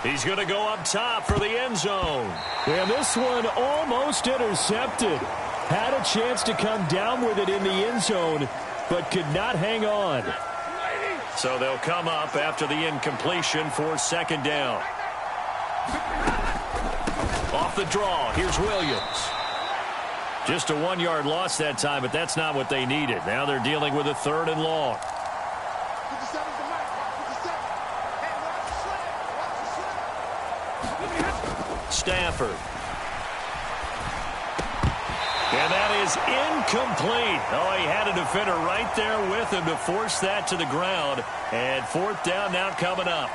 He's going to go up top for the end zone. And this one almost intercepted. Had a chance to come down with it in the end zone, but could not hang on. So they'll come up after the incompletion for second down. Off the draw, here's Williams. Just a 1-yard loss that time, but that's not what they needed. Now they're dealing with a 3rd and long. Stafford. And that is incomplete. Oh, he had a defender right there with him to force that to the ground. And 4th down now coming up.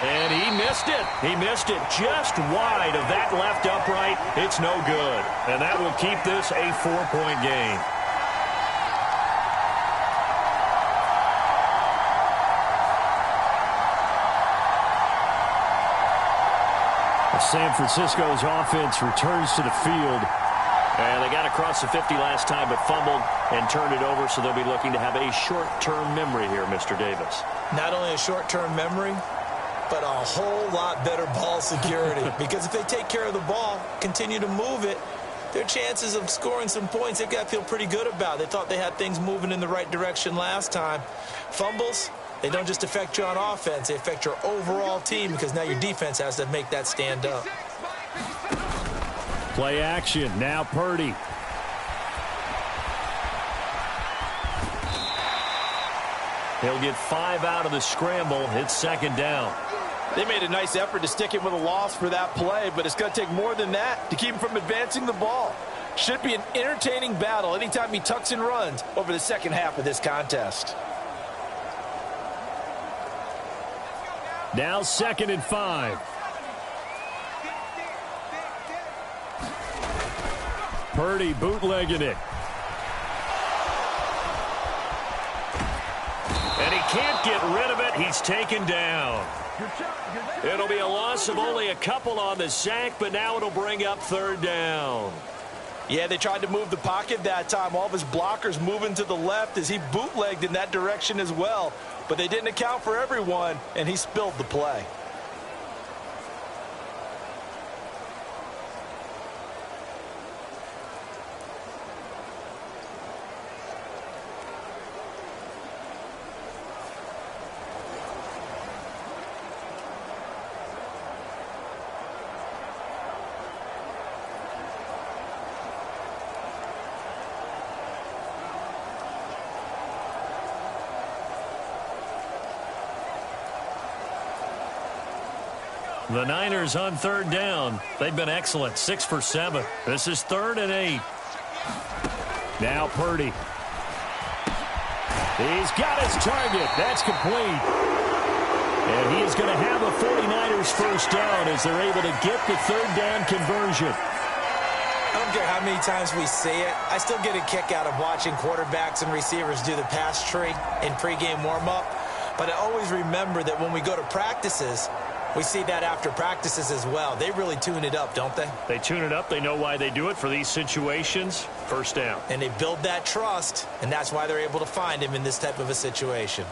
And he missed it. He missed it just wide of that left upright. It's no good. And that will keep this a 4-point game. San Francisco's offense returns to the field. And they got across the 50 last time, but fumbled and turned it over, so they'll be looking to have a short-term memory here, Mr. Davis. Not only a short-term memory, but a whole lot better ball security. Because if they take care of the ball, continue to move it, their chances of scoring some points, they've got to feel pretty good about. They thought they had things moving in the right direction last time. Fumbles, they don't just affect you on offense, they affect your overall team because now your defense has to make that stand up. Play action, now Purdy. He'll get 5 out of the scramble. It's second down. They made a nice effort to stick it with a loss for that play, but it's going to take more than that to keep him from advancing the ball. Should be an entertaining battle anytime he tucks and runs over the second half of this contest. Now 2nd and 5. Purdy bootlegging it. And he can't get rid of it. He's taken down. It'll be a loss of only a couple on the sack, but now it'll bring up 3rd down. Yeah, they tried to move the pocket that time. All of his blockers moving to the left as he bootlegged in that direction as well. But they didn't account for everyone, and he spilled the play. The Niners on 3rd down. They've been excellent. 6 for 7. This is 3rd and 8. Now Purdy. He's got his target. That's complete. And he is going to have a 49ers first down as they're able to get the 3rd down conversion. I don't care how many times we say it. I still get a kick out of watching quarterbacks and receivers do the pass tree in pregame warm-up. But I always remember that when we go to practices, we see that after practices as well. They really tune it up, don't they? They tune it up. They know why they do it for these situations. First down. And they build that trust, and that's why they're able to find him in this type of a situation.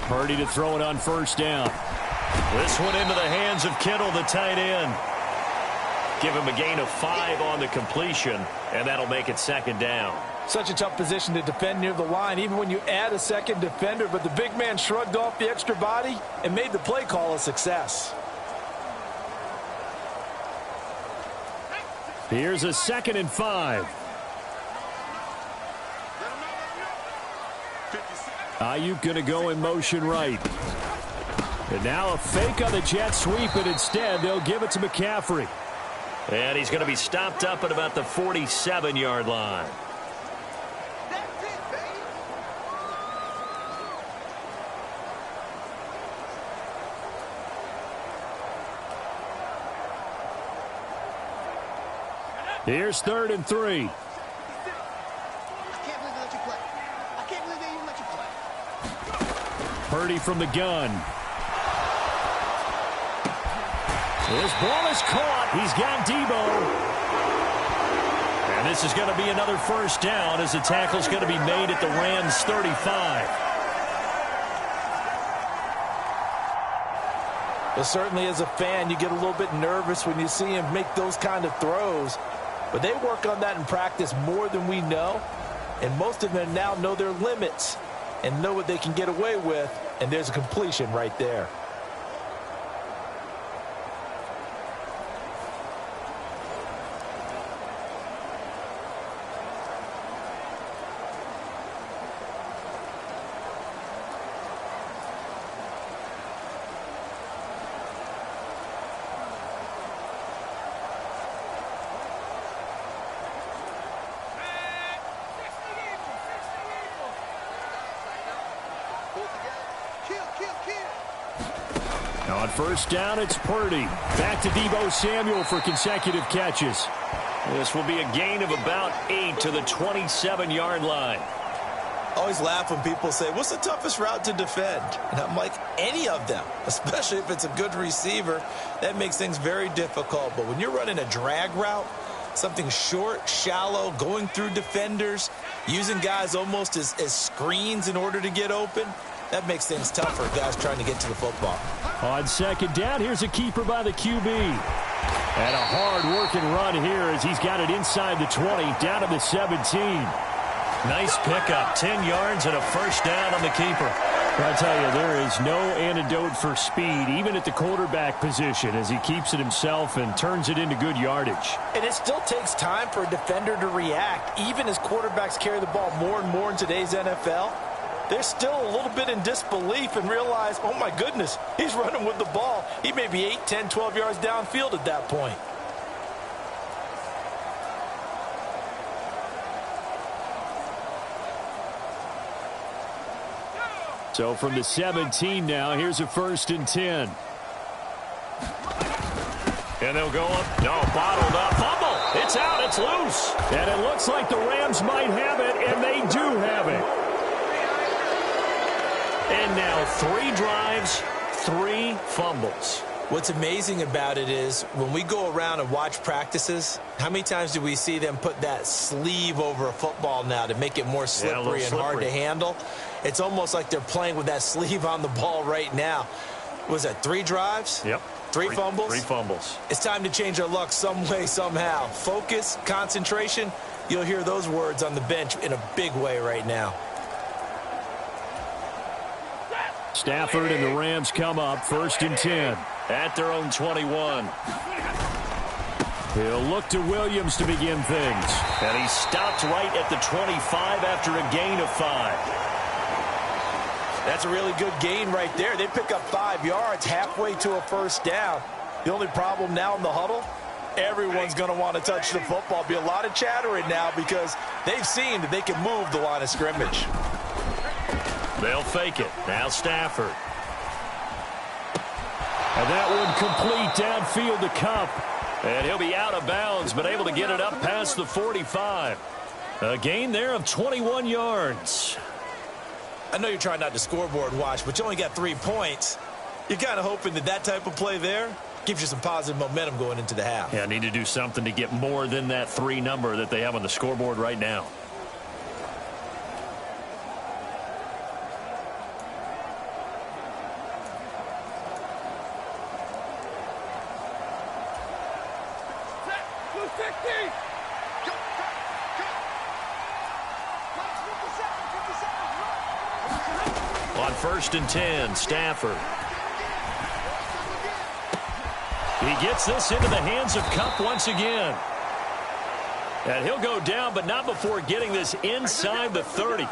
Purdy to throw it on 1st down. This one into the hands of Kittle, the tight end. Give him a gain of 5 on the completion, and that'll make it 2nd down. Such a tough position to defend near the line, even when you add a second defender, but the big man shrugged off the extra body and made the play call a success. Here's a 2nd and 5. Ayuk going to go in motion right. And now a fake on the jet sweep, and instead they'll give it to McCaffrey. And he's going to be stopped up at about the 47-yard line. Here's 3rd and 3. Purdy from the gun. This ball is caught. He's got Debo. And this is going to be another first down as the tackle's going to be made at the Rams' 35. Well, certainly as a fan, you get a little bit nervous when you see him make those kind of throws. But they work on that in practice more than we know. And most of them now know their limits and know what they can get away with. And there's a completion right there. On first down, it's Purdy. Back to Debo Samuel for consecutive catches. This will be a gain of about 8 to the 27-yard line. Always laugh when people say, what's the toughest route to defend? And I'm like, any of them, especially if it's a good receiver. That makes things very difficult. But when you're running a drag route, something short, shallow, going through defenders, using guys almost as screens in order to get open, that makes things tough for guys trying to get to the football. On second down, here's a keeper by the QB. And a hard-working run here as he's got it inside the 20, down to the 17. Nice pickup, 10 yards and a first down on the keeper. I tell you, there is no antidote for speed, even at the quarterback position, as he keeps it himself and turns it into good yardage. And it still takes time for a defender to react, even as quarterbacks carry the ball more and more in today's NFL. They're still a little bit in disbelief and realize, oh my goodness, he's running with the ball. He may be 8, 10, 12 yards downfield at that point. So from the 17 now, here's a 1st and 10. And they'll go up. No, bottled up. Fumble. It's out. It's loose. And it looks like the Rams might have it, and they do have it. And now 3 drives, 3 fumbles. What's amazing about it is when we go around and watch practices, how many times do we see them put that sleeve over a football now to make it more slippery and hard to handle? It's almost like they're playing with that sleeve on the ball right now. Was that 3 drives? Yep. 3 fumbles? 3 fumbles. It's time to change our luck some way, somehow. Focus, concentration, you'll hear those words on the bench in a big way right now. Stafford and the Rams come up 1st and 10. At their own 21. He'll look to Williams to begin things. And he stopped right at the 25 after a gain of 5. That's a really good gain right there. They pick up 5 yards halfway to a first down. The only problem now in the huddle, everyone's going to want to touch the football. Be a lot of chattering now because they've seen that they can move the line of scrimmage. They'll fake it. Now Stafford. And that one complete downfield to Kupp. And he'll be out of bounds, but able to get it up past the 45. A gain there of 21 yards. I know you're trying not to scoreboard watch, but you only got 3 points. You're kind of hoping that that type of play there gives you some positive momentum going into the half. Yeah, need to do something to get more than that 3 number that they have on the scoreboard right now. On 1st and 10, Stafford. He gets this into the hands of Kupp once again. And he'll go down, but not before getting this inside the 30.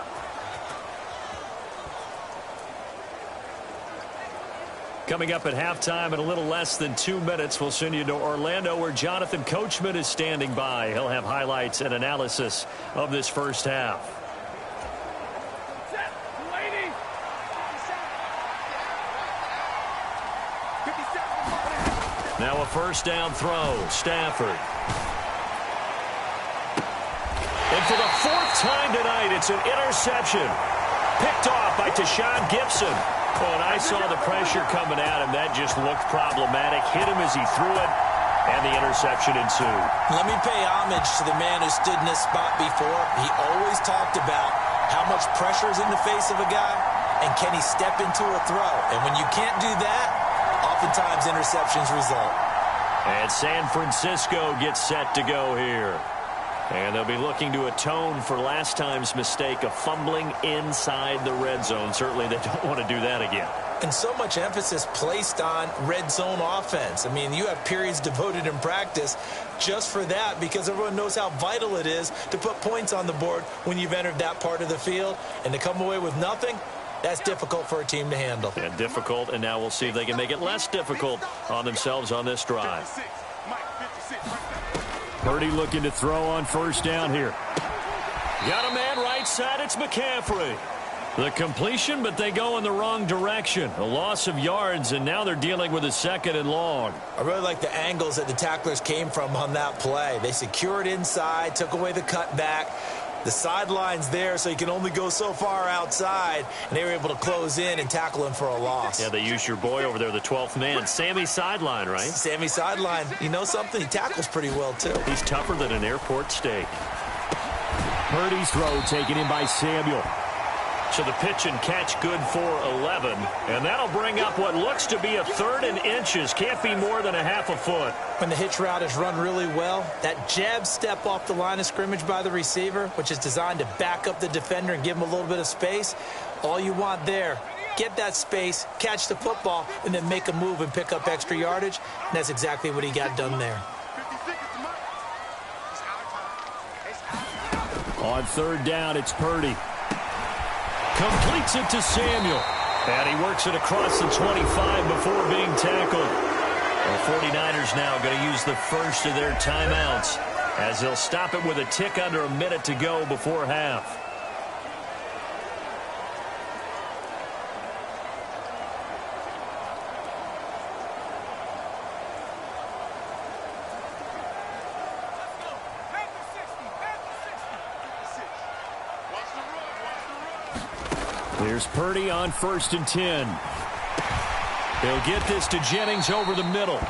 Coming up at halftime in a little less than 2 minutes, we'll send you to Orlando where Jonathan Coachman is standing by. He'll have highlights and analysis of this first half. Now a first down throw, Stafford. And for the 4th time tonight, it's an interception. Picked off by Tashawn Gibson. Well, and I saw the pressure coming at him. That just looked problematic. Hit him as he threw it, and the interception ensued. Let me pay homage to the man who stood in this spot before. He always talked about how much pressure is in the face of a guy, and can he step into a throw. And when you can't do that, oftentimes interceptions result. And San Francisco gets set to go here. And they'll be looking to atone for last time's mistake of fumbling inside the red zone. Certainly they don't want to do that again. And so much emphasis placed on red zone offense. I mean, you have periods devoted in practice just for that because everyone knows how vital it is to put points on the board when you've entered that part of the field. And to come away with nothing, that's difficult for a team to handle. And difficult, and now we'll see if they can make it less difficult on themselves on this drive. Purdy looking to throw on first down here. Got a man right side. It's McCaffrey. The completion, but they go in the wrong direction. A loss of yards, and now they're dealing with a 2nd and long. I really like the angles that the tacklers came from on that play. They secured inside, took away the cutback. The sideline's there, so you can only go so far outside, and they were able to close in and tackle him for a loss. Yeah, they used your boy over there, the 12th man. Sammy Sideline, right? Sammy Sideline. You know something? He tackles pretty well, too. He's tougher than an airport steak. Purdy's throw taken in by Samuel. So the pitch and catch good for 11. And that'll bring up what looks to be a 3rd and inches. Can't be more than a half a foot. When the hitch route is run really well, that jab step off the line of scrimmage by the receiver, which is designed to back up the defender and give him a little bit of space, all you want there, get that space, catch the football, and then make a move and pick up extra yardage. And that's exactly what he got done there. On 3rd down, it's Purdy. Completes it to Samuel. And he works it across the 25 before being tackled. The 49ers now going to use the first of their timeouts as they'll stop it with a tick under a minute to go before half. Here's Purdy on 1st and 10. He'll get this to Jennings over the middle.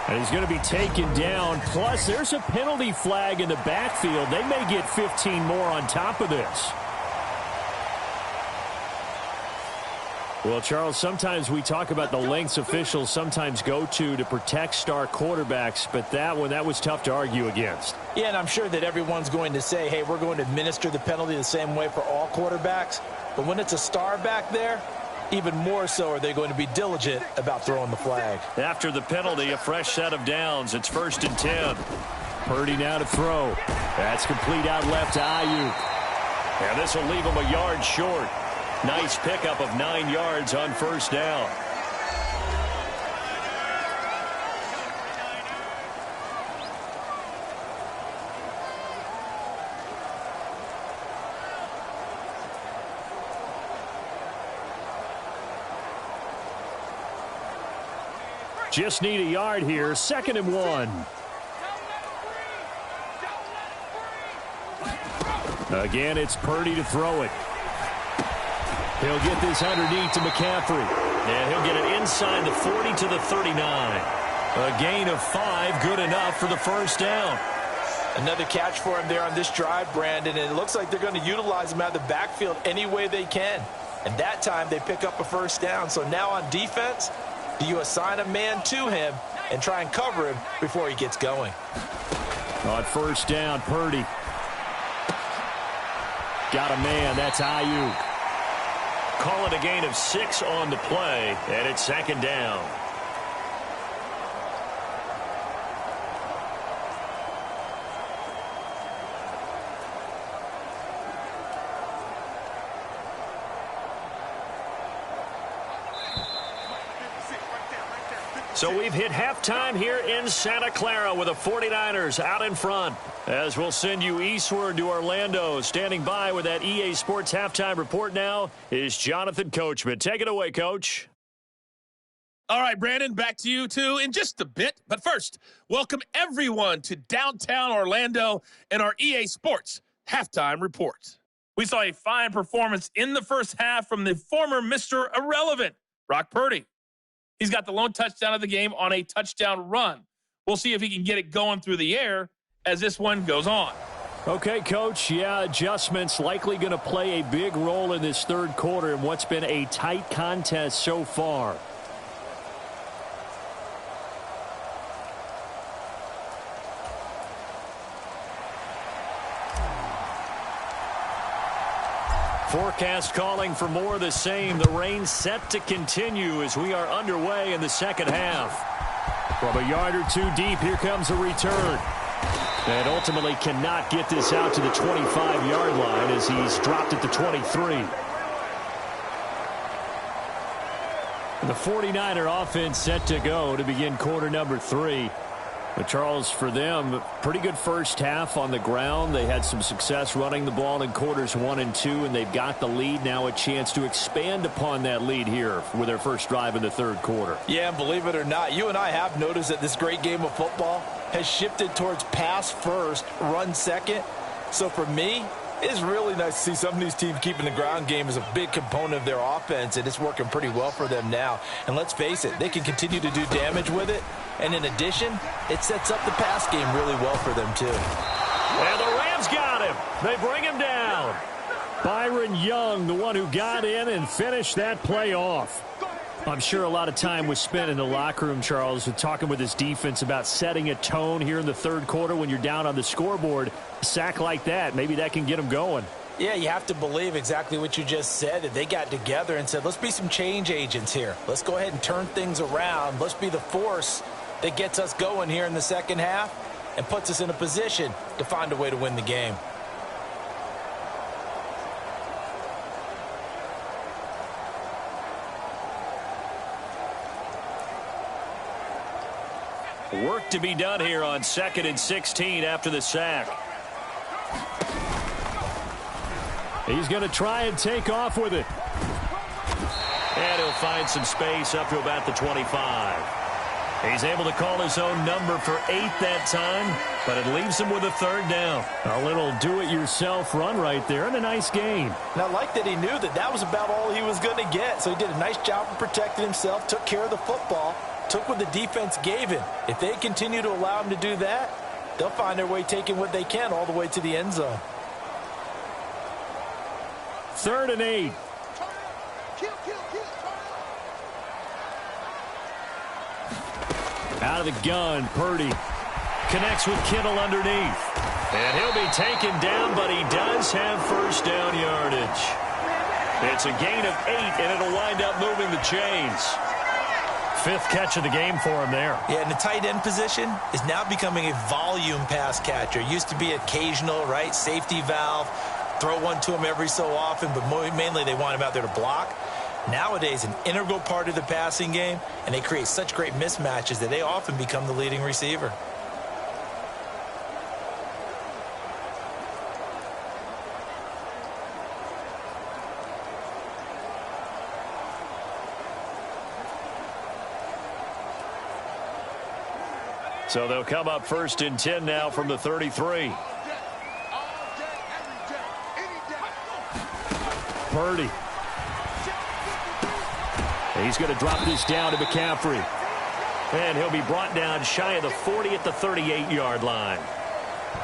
And he's going to be taken down. Plus, there's a penalty flag in the backfield. They may get 15 more on top of this. Well, Charles, sometimes we talk about the lengths officials sometimes go to protect star quarterbacks, but that was tough to argue against. Yeah, and I'm sure that everyone's going to say, hey, we're going to administer the penalty the same way for all quarterbacks. But when it's a star back there, even more so are they going to be diligent about throwing the flag. After the penalty, a fresh set of downs. It's 1st and 10. Purdy now to throw. That's complete out left to Ayuk. And this will leave him a yard short. Nice pickup of 9 yards on 1st down. Just need a yard here. 2nd and 1. Again, it's Purdy to throw it. He'll get this underneath to McCaffrey. And he'll get it inside the 40 to the 39. A gain of 5, good enough for the 1st down. Another catch for him there on this drive, Brandon, and it looks like they're going to utilize him out of the backfield any way they can. And that time they pick up a 1st down. So now on defense, do you assign a man to him and try and cover him before he gets going? On 1st down, Purdy. Got a man. That's Ayuk. Call it a gain of 6 on the play, and it's 2nd down. So we've hit halftime here in Santa Clara with the 49ers out in front. As we'll send you eastward to Orlando. Standing by with that EA Sports halftime report now is Jonathan Coachman. Take it away, Coach. All right, Brandon, back to you, too, in just a bit. But first, welcome everyone to downtown Orlando and our EA Sports halftime report. We saw a fine performance in the first half from the former Mr. Irrelevant, Brock Purdy. He's got the lone touchdown of the game on a touchdown run. We'll see if he can get it going through the air as this one goes on. Okay, Coach, yeah, adjustments likely going to play a big role in this third quarter in what's been a tight contest so far. Forecast calling for more of the same. The rain set to continue as we are underway in the second half. From a yard or two deep, here comes a return. And ultimately cannot get this out to the 25-yard line as he's dropped at the 23. The 49er offense set to go to begin quarter number 3. But Charles, for them, pretty good first half on the ground. They had some success running the ball in quarters 1 and 2, and they've got the lead. Now a chance to expand upon that lead here with their first drive in the third quarter. Yeah, and believe it or not, you and I have noticed that this great game of football has shifted towards pass first, run second. So for me, it's really nice to see some of these teams keeping the ground game as a big component of their offense, and it's working pretty well for them now. And let's face it, they can continue to do damage with it. And in addition, it sets up the pass game really well for them, too. And the Rams got him. They bring him down. Byron Young, the one who got in and finished that play off. I'm sure a lot of time was spent in the locker room, Charles, talking with his defense about setting a tone here in the third quarter when you're down on the scoreboard. A sack like that, maybe that can get them going. Yeah, you have to believe exactly what you just said, that they got together and said, let's be some change agents here. Let's go ahead and turn things around. Let's be the force that gets us going here in the second half and puts us in a position to find a way to win the game. Work to be done here on 2nd and 16 after the sack. He's going to try and take off with it. And he'll find some space up to about the 25. He's able to call his own number for 8 that time, but it leaves him with a third down. A little do-it-yourself run right there and a nice gain. And I like that he knew that that was about all he was going to get, so he did a nice job of protecting himself, took care of the football, took what the defense gave him. If they continue to allow him to do that, they'll find their way taking what they can all the way to the end zone. 3rd and 8. Out of the gun, Purdy connects with Kittle underneath. And he'll be taken down, but he does have first down yardage. It's a gain of 8, and it'll wind up moving the chains. 5th catch of the game for him there. Yeah, and the tight end position is now becoming a volume pass catcher. Used to be occasional, right? Safety valve. Throw one to him every so often, but mainly they want him out there to block. Nowadays, an integral part of the passing game, and they create such great mismatches that they often become the leading receiver. So they'll come up 1st and 10 now from the 33. Purdy. He's going to drop this down to McCaffrey. And he'll be brought down shy of the 40 at the 38-yard line.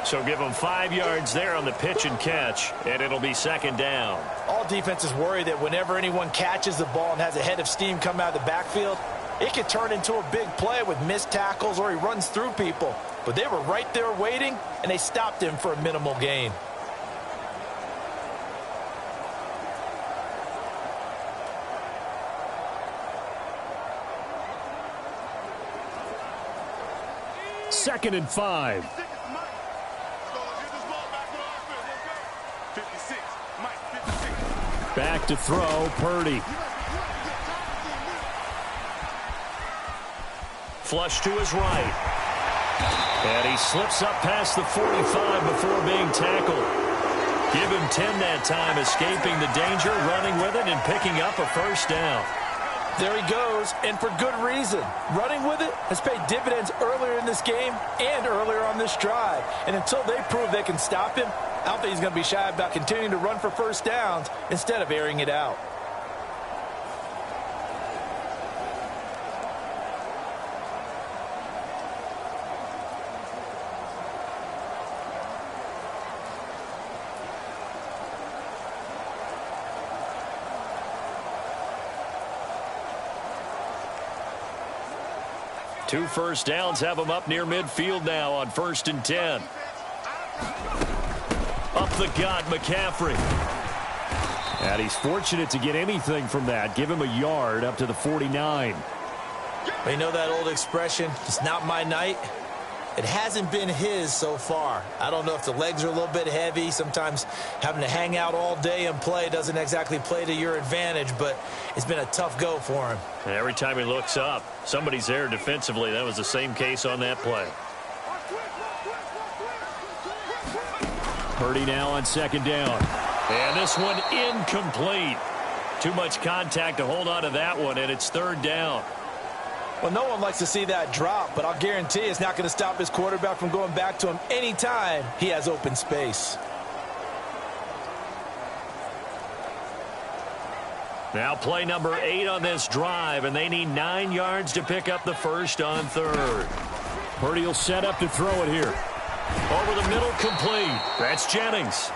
So give him 5 yards there on the pitch and catch, and it'll be 2nd down. All defenses worry that whenever anyone catches the ball and has a head of steam come out of the backfield, it could turn into a big play with missed tackles or he runs through people. But they were right there waiting, and they stopped him for a minimal gain. Second and 5. Back to throw, Purdy. Flush to his right. And he slips up past the 45 before being tackled. Give him 10 that time, escaping the danger, running with it, and picking up a first down. There he goes, and for good reason. Running with it has paid dividends earlier in this game and earlier on this drive. And until they prove they can stop him, I don't think he's going to be shy about continuing to run for first downs instead of airing it out. 2 first downs have him up near midfield now on 1st and 10. Up the gut, McCaffrey. And he's fortunate to get anything from that. Give him a yard up to the 49. You know that old expression, it's not my night? It hasn't been his so far. I don't know if the legs are a little bit heavy. Sometimes having to hang out all day and play doesn't exactly play to your advantage, but it's been a tough go for him. And every time he looks up, somebody's there defensively. That was the same case on that play. Purdy now on 2nd down. And this one incomplete. Too much contact to hold on to that one, and it's 3rd down. Well, no one likes to see that drop, but I'll guarantee it's not going to stop his quarterback from going back to him anytime he has open space. Now play number 8 on this drive, and they need 9 yards to pick up the first on 3rd. Purdy will set up to throw it here. Over the middle, complete. That's Jennings.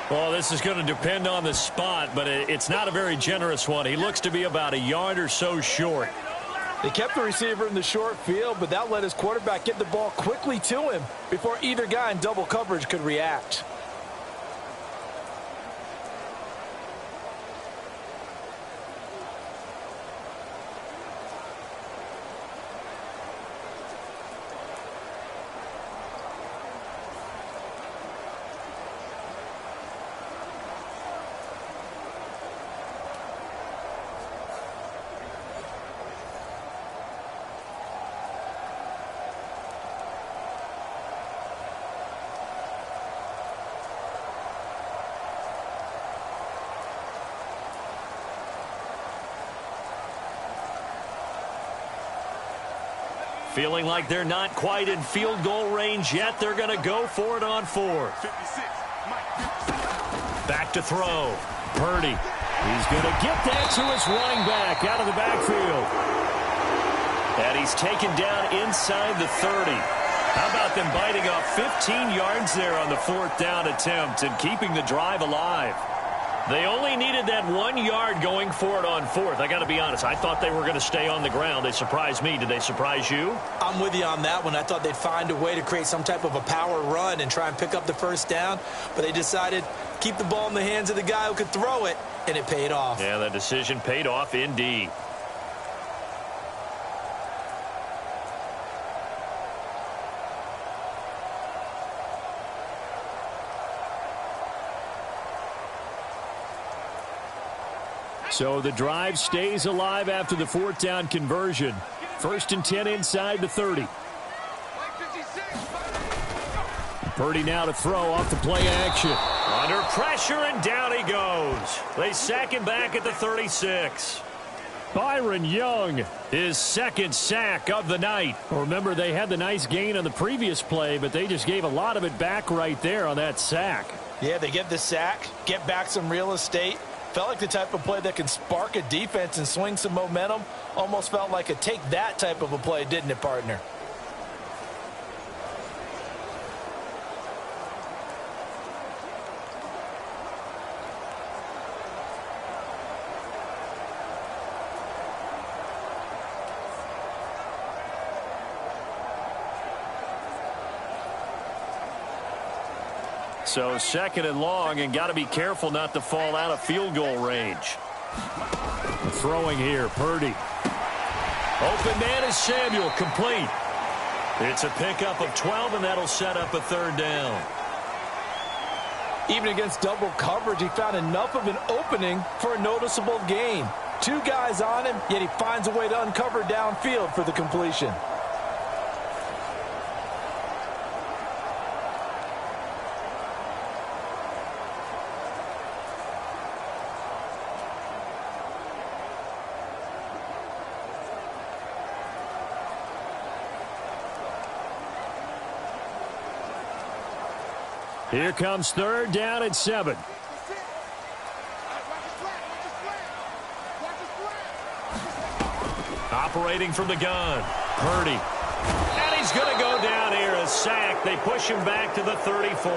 Well, this is going to depend on the spot, but it's not a very generous one. He looks to be about a yard or so short. They kept the receiver in the short field, but that let his quarterback get the ball quickly to him before either guy in double coverage could react. Feeling like they're not quite in field goal range yet. They're going to go for it on 4th. Back to throw. Purdy. He's going to get that to his running back out of the backfield. And he's taken down inside the 30. How about them biting off 15 yards there on the 4th down attempt and keeping the drive alive? They only needed that 1 yard going for it on 4th. I got to be honest, I thought they were going to stay on the ground. They surprised me. Did they surprise you? I'm with you on that one. I thought they'd find a way to create some type of a power run and try and pick up the first down, but they decided keep the ball in the hands of the guy who could throw it, and it paid off. Yeah, that decision paid off indeed. So the drive stays alive after the 4th down conversion. 1st and 10 inside the 30. Purdy now to throw off the play action. Under pressure, and down he goes. They sack him back at the 36. Byron Young, his 2nd sack of the night. Remember, they had the nice gain on the previous play, but they just gave a lot of it back right there on that sack. Yeah, they get the sack, get back some real estate. Felt like the type of play that can spark a defense and swing some momentum. Almost felt like a take that type of a play, didn't it, partner? So 2nd and long, and got to be careful not to fall out of field goal range. Throwing here, Purdy. Open man is Samuel, complete. It's a pickup of 12, and that'll set up a 3rd down. Even against double coverage, he found enough of an opening for a noticeable gain. 2 guys on him, yet he finds a way to uncover downfield for the completion. Here comes 3rd down and 7. Operating from the gun, Purdy. And he's going to go down here, a sack. They push him back to the 34.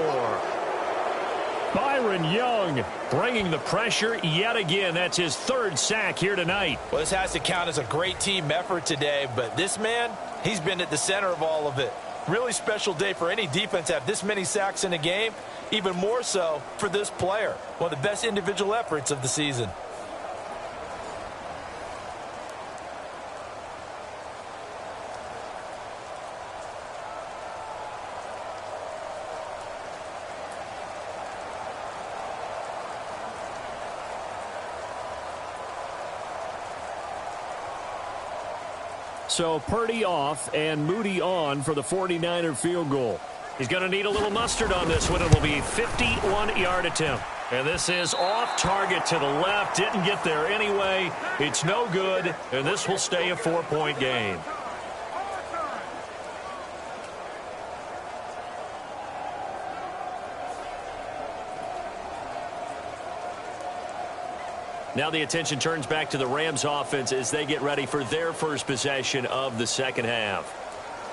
Byron Young bringing the pressure yet again. That's his third sack here tonight. Well, this has to count as a great team effort today, but this man, he's been at the center of all of it. Really special day for any defense to have this many sacks in a game, even more so for this player. One of the best individual efforts of the season. So Purdy off and Moody on for the 49er field goal. He's going to need a little mustard on this one. It will be a 51-yard attempt. And this is off target to the left. Didn't get there anyway. It's no good, and this will stay a 4-point game. Now the attention turns back to the Rams offense as they get ready for their first possession of the second half.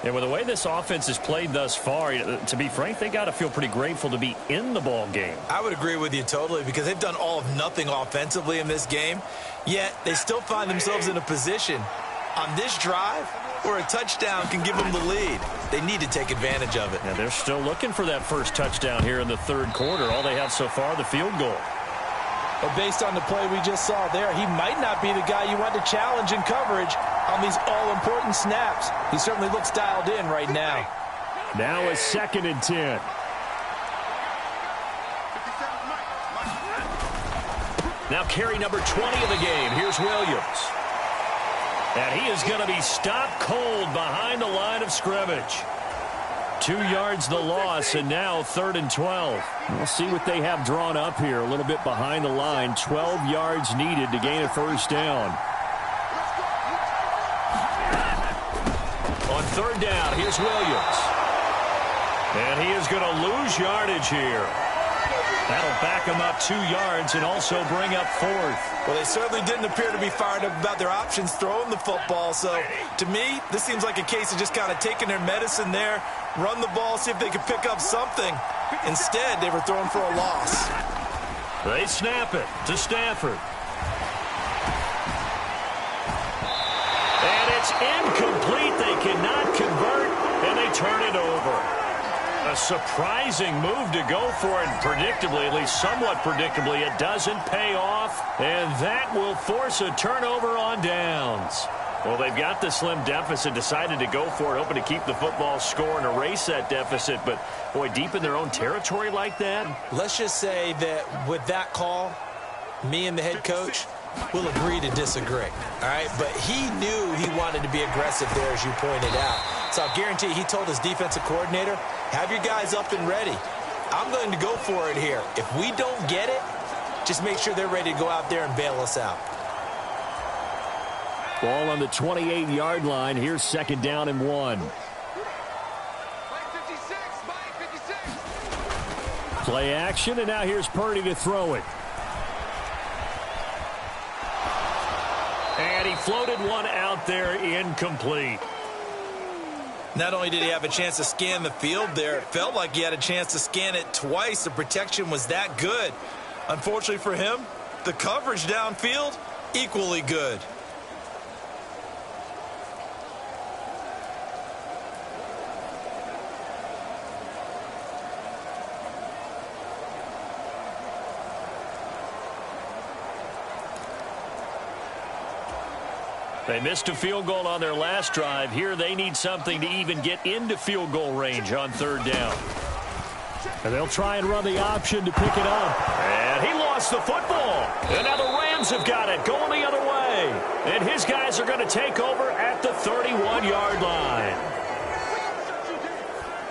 And with the way this offense has played thus far, to be frank, they got to feel pretty grateful to be in the ball game. I would agree with you totally because they've done all of nothing offensively in this game, yet they still find themselves in a position on this drive where a touchdown can give them the lead. They need to take advantage of it. And they're still looking for that first touchdown here in the third quarter. All they have so far, the field goal. But based on the play we just saw there, he might not be the guy you want to challenge in coverage on these all-important snaps. He certainly looks dialed in right now. Now a 2nd and 10. Now carry number 20 of the game. Here's Williams. And he is going to be stopped cold behind the line of scrimmage. 2 yards the loss, and now 3rd and 12. We'll see what they have drawn up here. A little bit behind the line. 12 yards needed to gain a first down. On 3rd down, here's Williams. And he is going to lose yardage here. That'll back him up 2 yards and also bring up 4th. Well, they certainly didn't appear to be fired up about their options throwing the football. So, to me, this seems like a case of just kind of taking their medicine there, run the ball, see if they could pick up something. Instead, they were throwing for a loss. They snap it to Stafford. And it's incomplete. They cannot convert, and they turn it over. A surprising move to go for it, predictably, at least somewhat predictably. It doesn't pay off, and that will force a turnover on downs. Well, they've got the slim deficit, decided to go for it, hoping to keep the football score and erase that deficit. But, boy, deep in their own territory like that. Let's just say that with that call, me and the head coach will agree to disagree. All right, but he knew he wanted to be aggressive there, as you pointed out. So I'll guarantee he told his defensive coordinator, have your guys up and ready. I'm going to go for it here. If we don't get it, just make sure they're ready to go out there and bail us out. Ball on the 28-yard line. Here's 2nd down and 1. Play action, and now here's Purdy to throw it. And he floated one out there, incomplete. Not only did he have a chance to scan the field there, it felt like he had a chance to scan it twice. The protection was that good. Unfortunately for him, the coverage downfield, equally good. They missed a field goal on their last drive. Here they need something to even get into field goal range on 3rd down. And they'll try and run the option to pick it up. And he lost the football. And now the Rams have got it going the other way. And his guys are going to take over at the 31-yard line.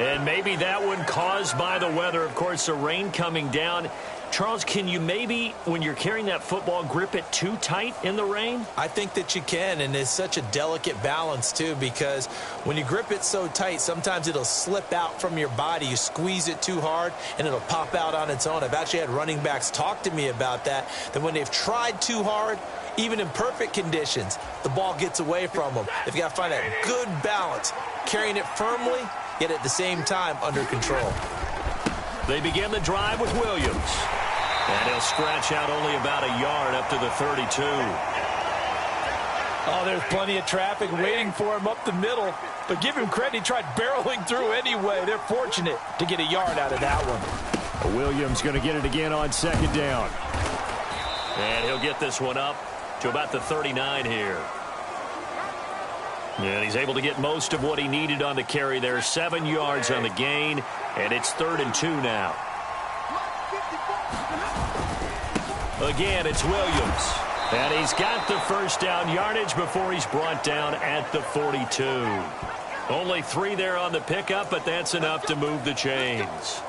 And maybe that one caused by the weather. Of course, the rain coming down. Charles, can you maybe, when you're carrying that football, grip it too tight in the rain? I think that you can, and it's such a delicate balance, too, because when you grip it so tight, sometimes it'll slip out from your body. You squeeze it too hard, and it'll pop out on its own. I've actually had running backs talk to me about that when they've tried too hard, even in perfect conditions, the ball gets away from them. They've got to find that good balance, carrying it firmly, yet at the same time under control. They begin the drive with Williams. And he'll scratch out only about a yard up to the 32. Oh, there's plenty of traffic waiting for him up the middle. But give him credit, he tried barreling through anyway. They're fortunate to get a yard out of that one. Williams going to get it again on second down. And he'll get this one up to about the 39 here. And he's able to get most of what he needed on the carry there. 7 yards on the gain, and it's 3rd and 2 now. Again, it's Williams. And he's got the first down yardage before he's brought down at the 42. Only 3 there on the pickup, but that's enough to move the chains.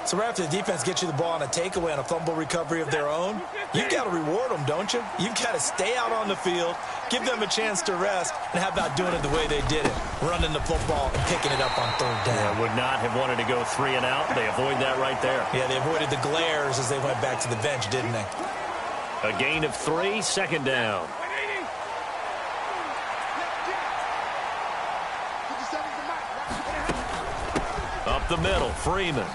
So right after the defense gets you the ball on a takeaway and a fumble recovery of their own, you've got to reward them, don't you? You've got to stay out on the field, give them a chance to rest, and how about doing it the way they did it, running the football and picking it up on 3rd down. Yeah, would not have wanted to go 3 and out. They avoid that right there. Yeah, they avoided the glares as they went back to the bench, didn't they? A gain of 3, 2nd down. Up the middle, Freeman.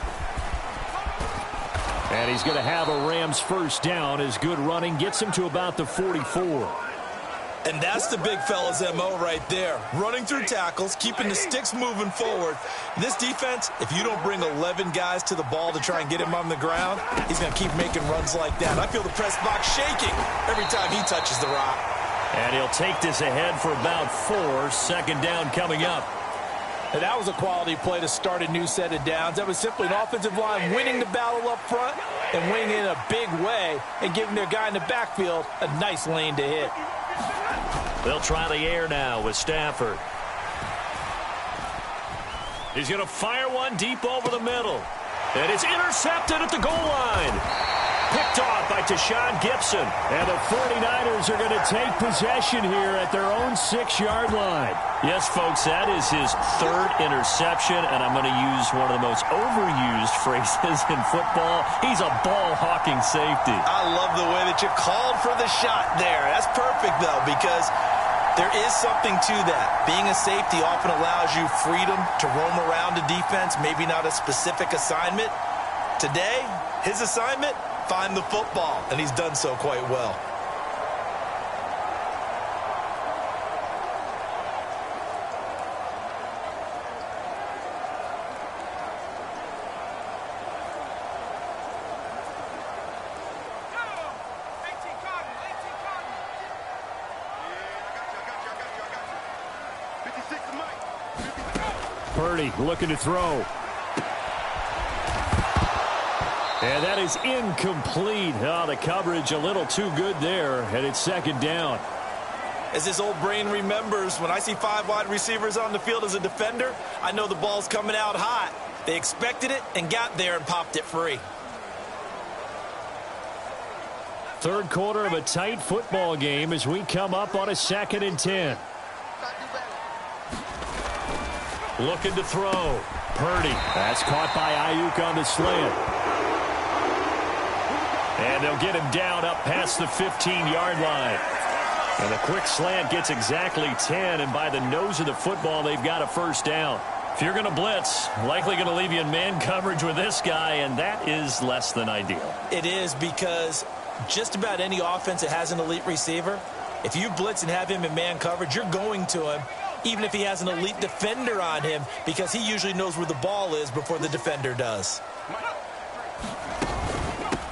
And he's going to have a Rams first down as good running gets him to about the 44. And that's the big fella's MO right there. Running through tackles, keeping the sticks moving forward. This defense, if you don't bring 11 guys to the ball to try and get him on the ground, he's going to keep making runs like that. I feel the press box shaking every time he touches the rock. And he'll take this ahead for about 4. 2nd down coming up. And that was a quality play to start a new set of downs. That was simply an offensive line winning the battle up front and winning it in a big way and giving their guy in the backfield a nice lane to hit. They'll try the air now with Stafford. He's going to fire one deep over the middle. And it's intercepted at the goal line. Picked off by Tashawn Gibson. And the 49ers are going to take possession here at their own 6-yard line. Yes, folks, that is his 3rd interception, and I'm going to use one of the most overused phrases in football. He's a ball-hawking safety. I love the way that you called for the shot there. That's perfect, though, because there is something to that. Being a safety often allows you freedom to roam around a defense, maybe not a specific assignment. Today, his assignment, find the football, and he's done so quite well. Purdy looking to throw. And that is incomplete. Oh, the coverage a little too good there, and it's 2nd down. As this old brain remembers, when I see 5 wide receivers on the field as a defender, I know the ball's coming out hot. They expected it and got there and popped it free. 3rd quarter of a tight football game as we come up on a 2nd and 10. Looking to throw. Purdy. That's caught by Ayuk on the slant. And they'll get him down up past the 15-yard line. And a quick slant gets exactly 10, and by the nose of the football, they've got a first down. If you're going to blitz, likely going to leave you in man coverage with this guy, and that is less than ideal. It is, because just about any offense that has an elite receiver, if you blitz and have him in man coverage, you're going to him, even if he has an elite defender on him, because he usually knows where the ball is before the defender does.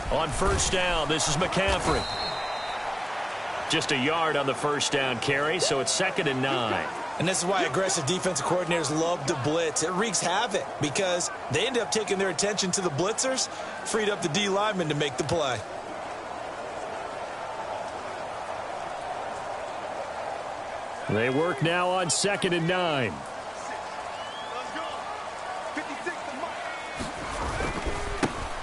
On first down, this is McCaffrey. Just a yard on the first down carry, so it's 2nd and 9. And this is why aggressive defensive coordinators love to blitz. It wreaks havoc because they end up taking their attention to the blitzers, freed up the D lineman to make the play. They work now on 2nd and 9.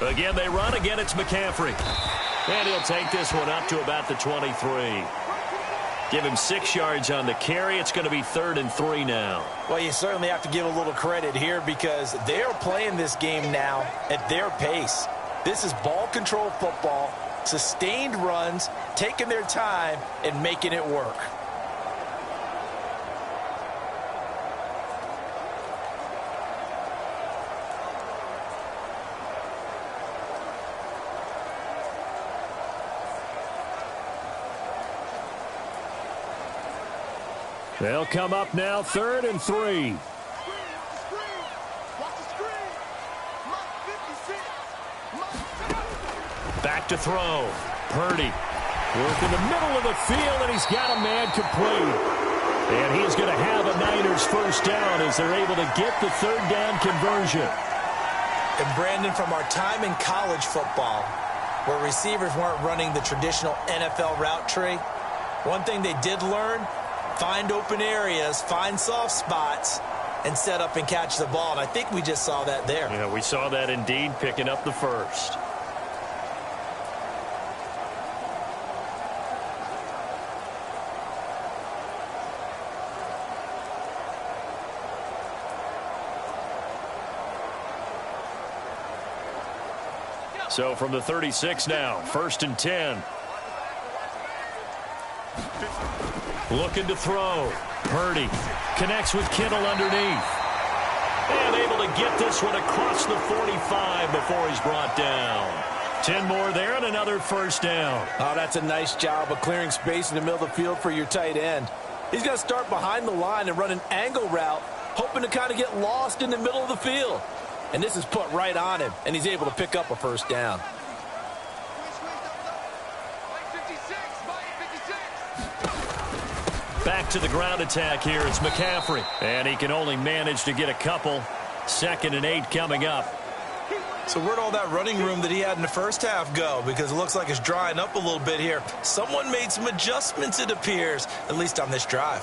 Again, they run. Again, it's McCaffrey. And he'll take this one up to about the 23. Give him 6 yards on the carry. It's going to be 3rd and 3 now. Well, you certainly have to give a little credit here because they're playing this game now at their pace. This is ball control football, sustained runs, taking their time, and making it work. They'll come up now, 3rd and 3. Back to throw. Purdy work in the middle of the field, and he's got a man complete. And he's going to have a Niners first down as they're able to get the 3rd down conversion. And Brandon, from our time in college football, where receivers weren't running the traditional NFL route tree, one thing they did learn, find open areas, find soft spots, and set up and catch the ball. And I think we just saw that there. Yeah, we saw that indeed, picking up the first. So from the 36 now, 1st and 10. Looking to throw. Purdy connects with Kittle underneath. And able to get this one across the 45 before he's brought down. 10 more there and another first down. Oh, that's a nice job of clearing space in the middle of the field for your tight end. He's going to start behind the line and run an angle route, hoping to kind of get lost in the middle of the field. And this is put right on him, and he's able to pick up a first down. Back to the ground attack here. It's McCaffrey. And he can only manage to get a couple. 2nd and 8 coming up. So where'd all that running room that he had in the first half go? Because it looks like it's drying up a little bit here. Someone made some adjustments, it appears, at least on this drive.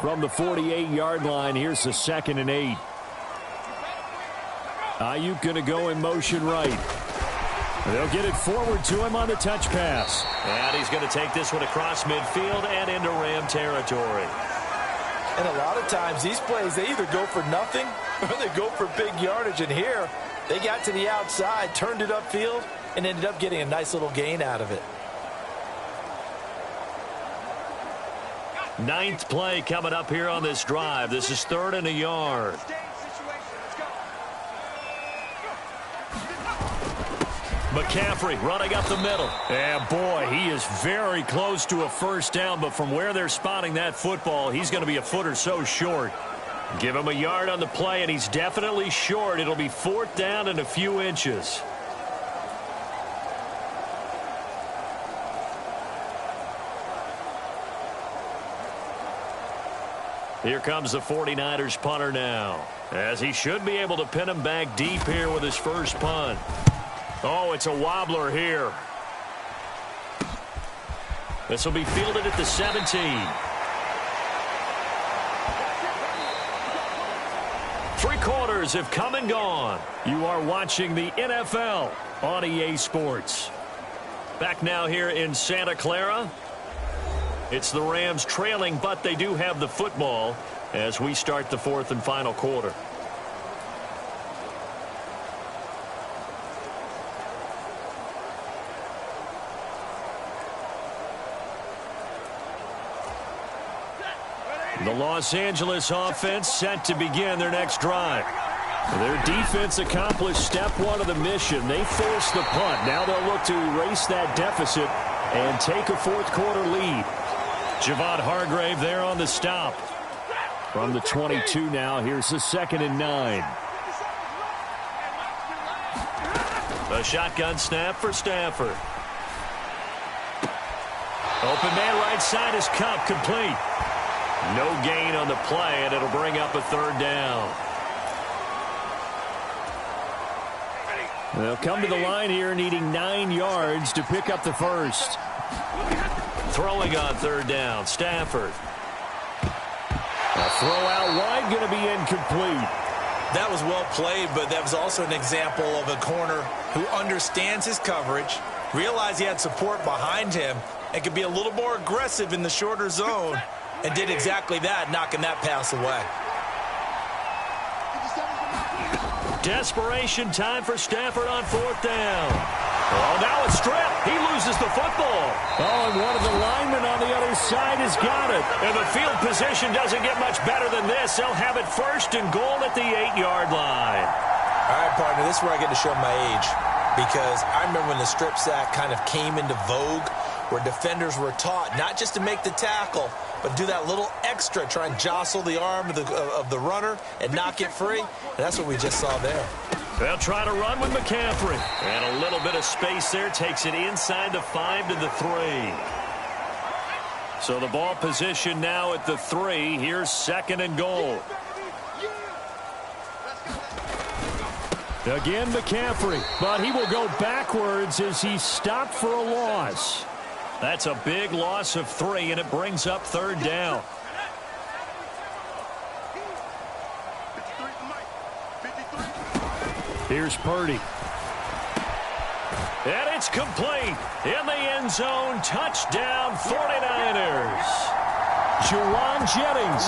From the 48-yard line, here's the 2nd and 8. Ayuk going to go in motion right. They'll get it forward to him on the touch pass. And he's going to take this one across midfield and into Ram territory. And a lot of times these plays, they either go for nothing or they go for big yardage. And here, they got to the outside, turned it upfield, and ended up getting a nice little gain out of it. 9th play coming up here on this drive. This is 3rd and a yard. McCaffrey running up the middle. And boy, he is very close to a first down, but from where they're spotting that football, he's going to be a foot or so short. Give him a yard on the play, and he's definitely short. It'll be 4th down and a few inches. Here comes the 49ers punter now, as he should be able to pin him back deep here with his first punt. Oh, it's a wobbler here. This will be fielded at the 17. Three quarters have come and gone. You are watching the NFL on EA Sports. Back now here in Santa Clara. It's the Rams trailing, but they do have the football as we start the 4th and final quarter. The Los Angeles offense set to begin their next drive. Their defense accomplished step 1 of the mission. They forced the punt. Now they'll look to erase that deficit and take a 4th quarter lead. Javon Hargrave there on the stop. From the 22 now, here's the 2nd and 9. A shotgun snap for Stafford. Open man right side is Cup, complete. No gain on the play, and it'll bring up a 3rd down. They'll come to the line here needing 9 yards to pick up the first. Throwing on 3rd down, Stafford. A throw out wide, going to be incomplete. That was well played, but that was also an example of a corner who understands his coverage, realized he had support behind him, and could be a little more aggressive in the shorter zone, and did exactly that, knocking that pass away. Desperation time for Stafford on 4th down. Oh, now a strip. He loses the football. Oh, and one of the linemen on the other side has got it. And the field position doesn't get much better than this. They'll have it 1st and goal at the 8-yard line. All right, partner, this is where I get to show my age. because I remember when the strip sack kind of came into vogue, where defenders were taught not just to make the tackle, but do that little extra, try and jostle the arm of the runner and knock it free. And that's what we just saw there. They'll try to run with McCaffrey. And a little bit of space there takes it inside the 5 to the 3. So the ball position now at the 3. Here's 2nd and goal. Again, McCaffrey, but he will go backwards as he's stopped for a loss. That's a big loss of 3, and it brings up 3rd down. Here's Purdy. And it's complete. In the end zone, touchdown 49ers. Juwan Jennings,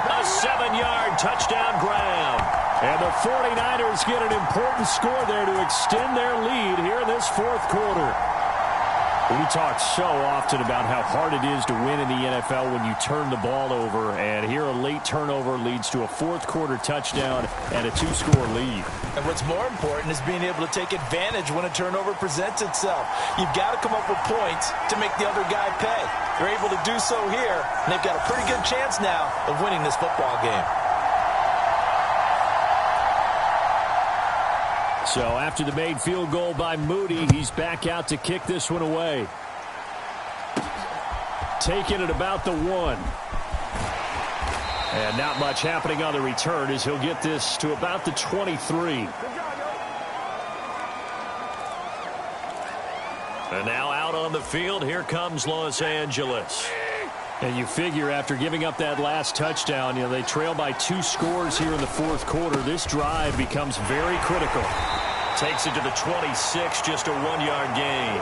a 7-yard touchdown grab. And the 49ers get an important score there to extend their lead here in this 4th quarter. We talk so often about how hard it is to win in the NFL when you turn the ball over, and here a late turnover leads to a 4th quarter touchdown and a 2-score lead. And what's more important is being able to take advantage when a turnover presents itself. You've got to come up with points to make the other guy pay. They're able to do so here, and they've got a pretty good chance now of winning this football game. So after the made field goal by Moody, he's back out to kick this one away. Taking it about the 1. And not much happening on the return as he'll get this to about the 23. And now out on the field, here comes Los Angeles. And you figure after giving up that last touchdown, they trail by 2 scores here in the 4th quarter. This drive becomes very critical. Takes it to the 26, just a 1-yard gain.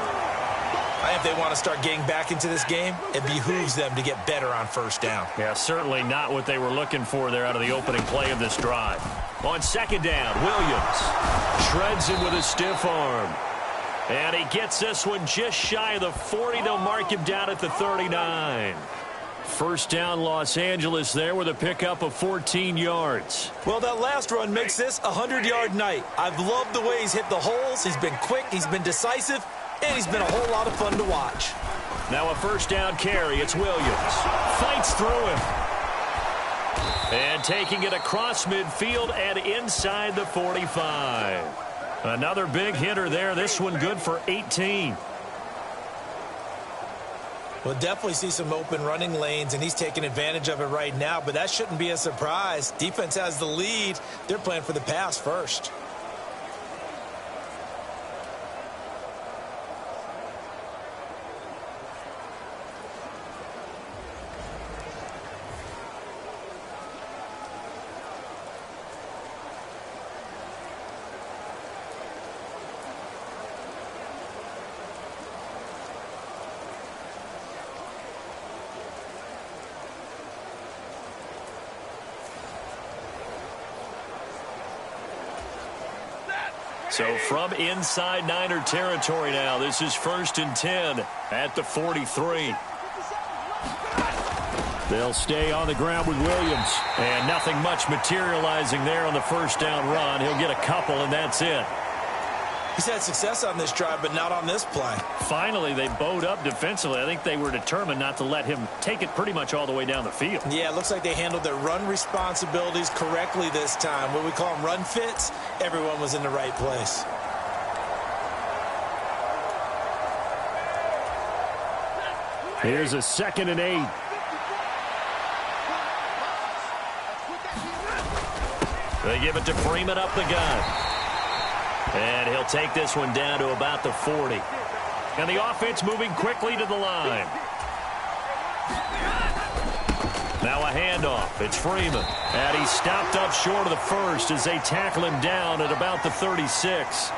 If they want to start getting back into this game, it behooves them to get better on 1st down. Yeah, certainly not what they were looking for there out of the opening play of this drive. On 2nd down, Williams shreds him with a stiff arm. And he gets this one just shy of the 40. They'll mark him down at the 39. 1st down, Los Angeles there with a pickup of 14 yards. Well, that last run makes this a 100-yard night. I've loved the way he's hit the holes. He's been quick, he's been decisive, and he's been a whole lot of fun to watch. Now a 1st down carry. It's Williams. Fights through him. And taking it across midfield and inside the 45. Another big hitter there. This one good for 18. We'll definitely see some open running lanes, and he's taking advantage of it right now, but that shouldn't be a surprise. Defense has the lead. They're playing for the pass first. So from inside Niner territory now, this is 1st and 10 at the 43. They'll stay on the ground with Williams. And nothing much materializing there on the 1st down run. He'll get a couple, and that's it. He's had success on this drive, but not on this play. Finally, they bowed up defensively. I think they were determined not to let him take it pretty much all the way down the field. Yeah, it looks like they handled their run responsibilities correctly this time. What we call them run fits, everyone was in the right place. Here's a 2nd and 8. They give it to Freeman up the gut. And he'll take this one down to about the 40. And the offense moving quickly to the line. Now a handoff. It's Freeman. And he's stopped up short of the 1st as they tackle him down at about the 36.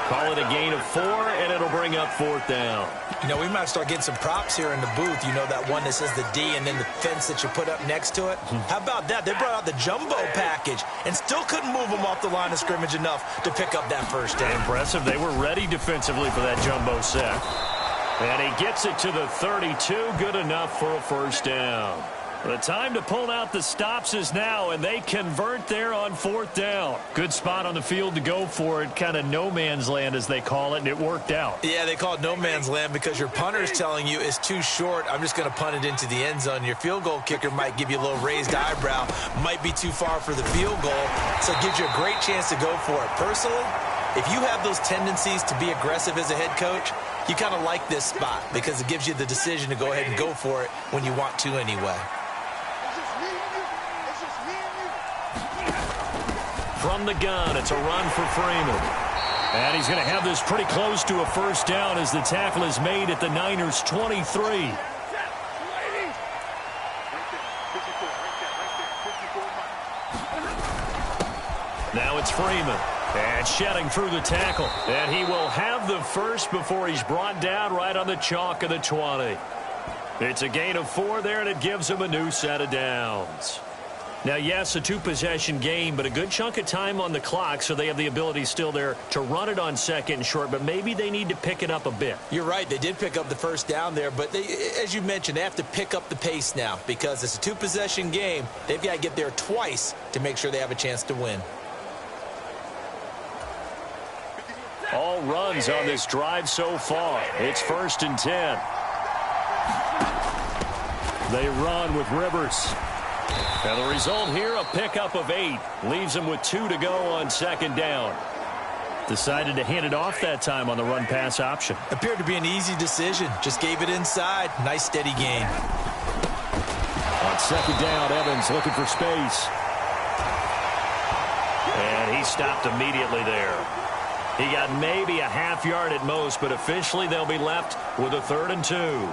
Call it a gain of 4, and it'll bring up 4th down. You know, we might start getting some props here in the booth. You know, that one that says the D and then the fence that you put up next to it? How about that? They brought out the jumbo package and still couldn't move them off the line of scrimmage enough to pick up that 1st down. Impressive. They were ready defensively for that jumbo set. And he gets it to the 32. Good enough for a 1st down. The time to pull out the stops is now, and they convert there on 4th down. Good spot on the field to go for it, kind of no man's land as they call it, and it worked out. Yeah, they call it no man's land because your punter is telling you it's too short. I'm just going to punt it into the end zone. Your field goal kicker might give you a little raised eyebrow, might be too far for the field goal, so it gives you a great chance to go for it. Personally, if you have those tendencies to be aggressive as a head coach, you kind of like this spot because it gives you the decision to go ahead and go for it when you want to anyway. From the gun, it's a run for Freeman. And he's going to have this pretty close to a first down as the tackle is made at the Niners' 23. Now it's Freeman. And shedding through the tackle. And he will have the first before he's brought down right on the chalk of the 20. It's a gain of 4 there, and it gives him a new set of downs. Now, yes, a 2-possession game, but a good chunk of time on the clock, so they have the ability still there to run it on 2nd and short, but maybe they need to pick it up a bit. You're right. They did pick up the first down there, but they, as you mentioned, they have to pick up the pace now because it's a 2-possession game. They've got to get there twice to make sure they have a chance to win. All runs on this drive so far. It's 1st and 10. They run with Rivers. And the result here, a pickup of 8. Leaves them with 2 to go on 2nd down. Decided to hand it off that time on the run-pass option. Appeared to be an easy decision. Just gave it inside. Nice, steady gain. On 2nd down, Evans looking for space. And he stopped immediately there. He got maybe a half yard at most, but officially they'll be left with a 3rd and 2.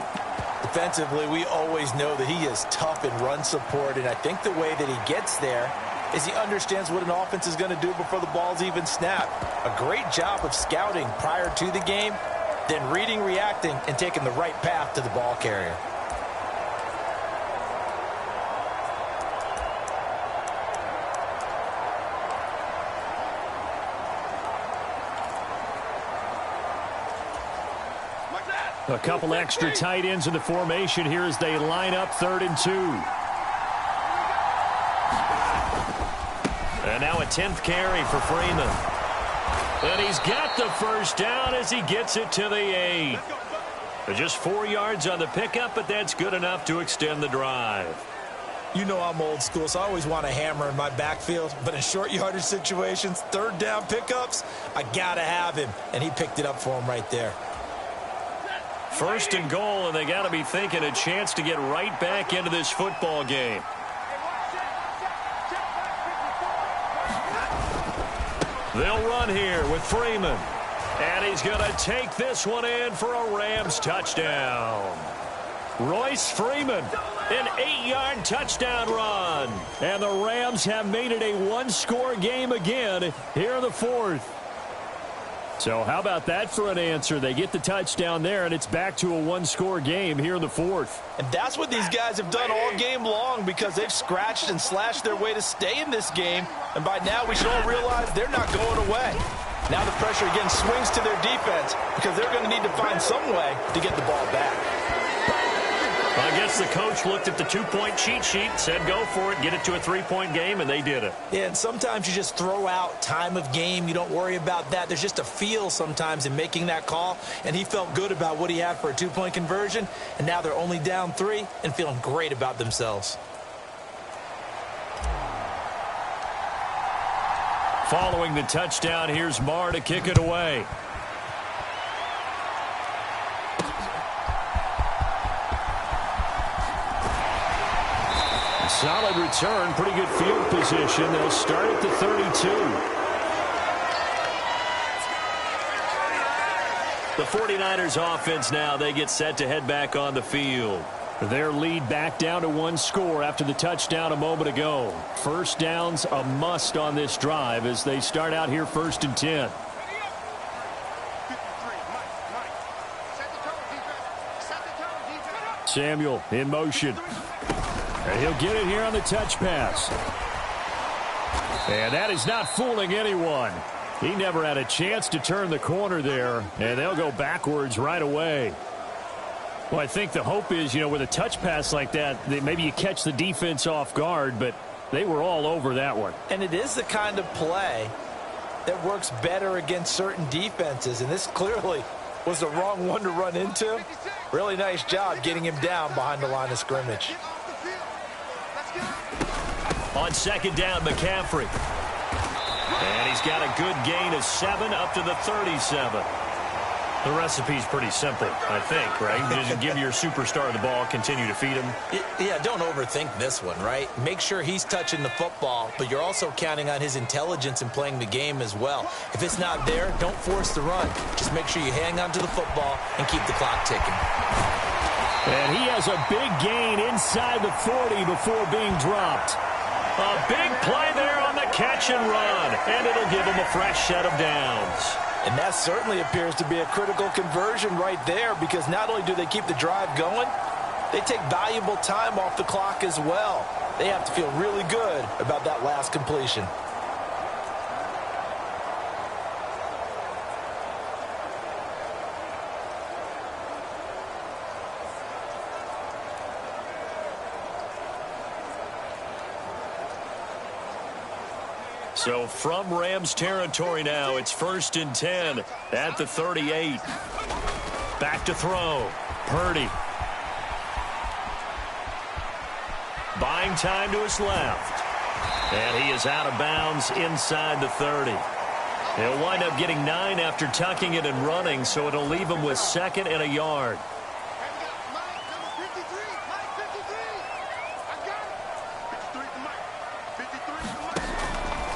Defensively, we always know that he is tough in run support, and I think the way that he gets there is he understands what an offense is going to do before the ball's even snapped. A great job of scouting prior to the game, then reading, reacting, and taking the right path to the ball carrier. A couple extra tight ends in the formation here as they line up 3rd and 2. And now a 10th carry for Freeman. And he's got the first down as he gets it to the 8. Just 4 yards on the pickup, but that's good enough to extend the drive. You know I'm old school, so I always want a hammer in my backfield. But in short yardage situations, 3rd down pickups, I got to have him. And he picked it up for him right there. 1st and goal, and they got to be thinking a chance to get right back into this football game. They'll run here with Freeman. And he's going to take this one in for a Rams touchdown. Royce Freeman, an 8-yard touchdown run. And the Rams have made it a 1-score game again here in the 4th. So how about that for an answer? They get the touchdown there, and it's back to a 1-score game here in the 4th. And that's what these guys have done all game long because they've scratched and slashed their way to stay in this game. And by now we should all realize they're not going away. Now the pressure again swings to their defense because they're going to need to find some way to get the ball back. I guess the coach looked at the 2-point cheat sheet, said go for it, get it to a 3-point game, and they did it. Yeah, and sometimes you just throw out time of game. You don't worry about that. There's just a feel sometimes in making that call, and he felt good about what he had for a 2-point conversion, and now they're only down 3 and feeling great about themselves. Following the touchdown, here's N.O.R.A to kick it away. Solid return, pretty good field position. They'll start at the 32. The 49ers offense now, they get set to head back on the field. Their lead back down to 1 score after the touchdown a moment ago. First downs a must on this drive as they start out here 1st and 10. Samuel in motion. And he'll get it here on the touch pass. And that is not fooling anyone. He never had a chance to turn the corner there, and they'll go backwards right away. Well, I think the hope is, with a touch pass like that, maybe you catch the defense off guard, but they were all over that one. And it is the kind of play that works better against certain defenses, and this clearly was the wrong one to run into. Really nice job getting him down behind the line of scrimmage. On second down, McCaffrey. And he's got a good gain of 7 up to the 37. The recipe's pretty simple, I think, right? Just give your superstar the ball, continue to feed him. Yeah, don't overthink this one, right? Make sure he's touching the football, but you're also counting on his intelligence in playing the game as well. If it's not there, don't force the run. Just make sure you hang on to the football and keep the clock ticking. And he has a big gain inside the 40 before being dropped. A big play there on the catch and run, and it'll give him a fresh set of downs. And that certainly appears to be a critical conversion right there, because not only do they keep the drive going, they take valuable time off the clock as well. They have to feel really good about that last completion. So from Rams territory now, it's 1st and 10 at the 38. Back to throw. Purdy. Buying time to his left. And he is out of bounds inside the 30. He'll wind up getting 9 after tucking it and running, so it'll leave him with 2nd and a yard.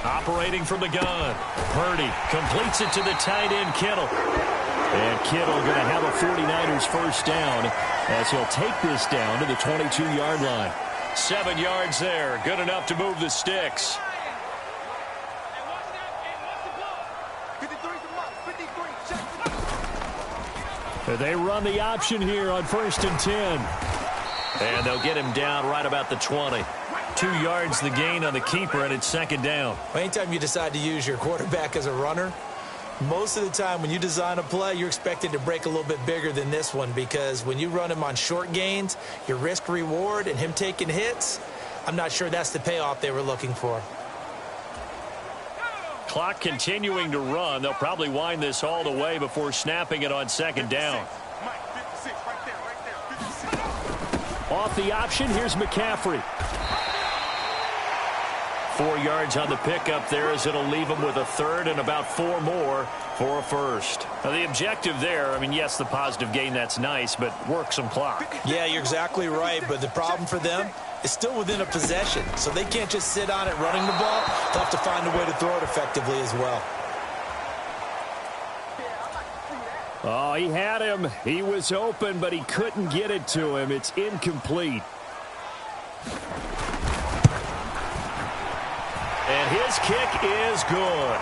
Operating from the gun. Purdy completes it to the tight end, Kittle. And Kittle going to have a 49ers first down as he'll take this down to the 22-yard line. 7 yards there. Good enough to move the sticks. They run the option here on 1st and 10. And they'll get him down right about the 20. 2 yards the gain on the keeper, and it's 2nd down. Anytime you decide to use your quarterback as a runner, most of the time when you design a play, you're expected to break a little bit bigger than this one, because when you run him on short gains, your risk reward and him taking hits, I'm not sure that's the payoff they were looking for. Clock continuing to run. They'll probably wind this all the way before snapping it on 2nd down. Off the option, here's McCaffrey. 4 yards on the pickup there, as it'll leave him with a 3rd and about 4 more for a first. Now the objective there, yes, the positive gain, that's nice, but work some clock. Yeah, you're exactly right, but the problem for them is still within a possession, so they can't just sit on it running the ball. They'll have to find a way to throw it effectively as well. Oh, he had him. He was open, but he couldn't get it to him. It's incomplete. And his kick is good.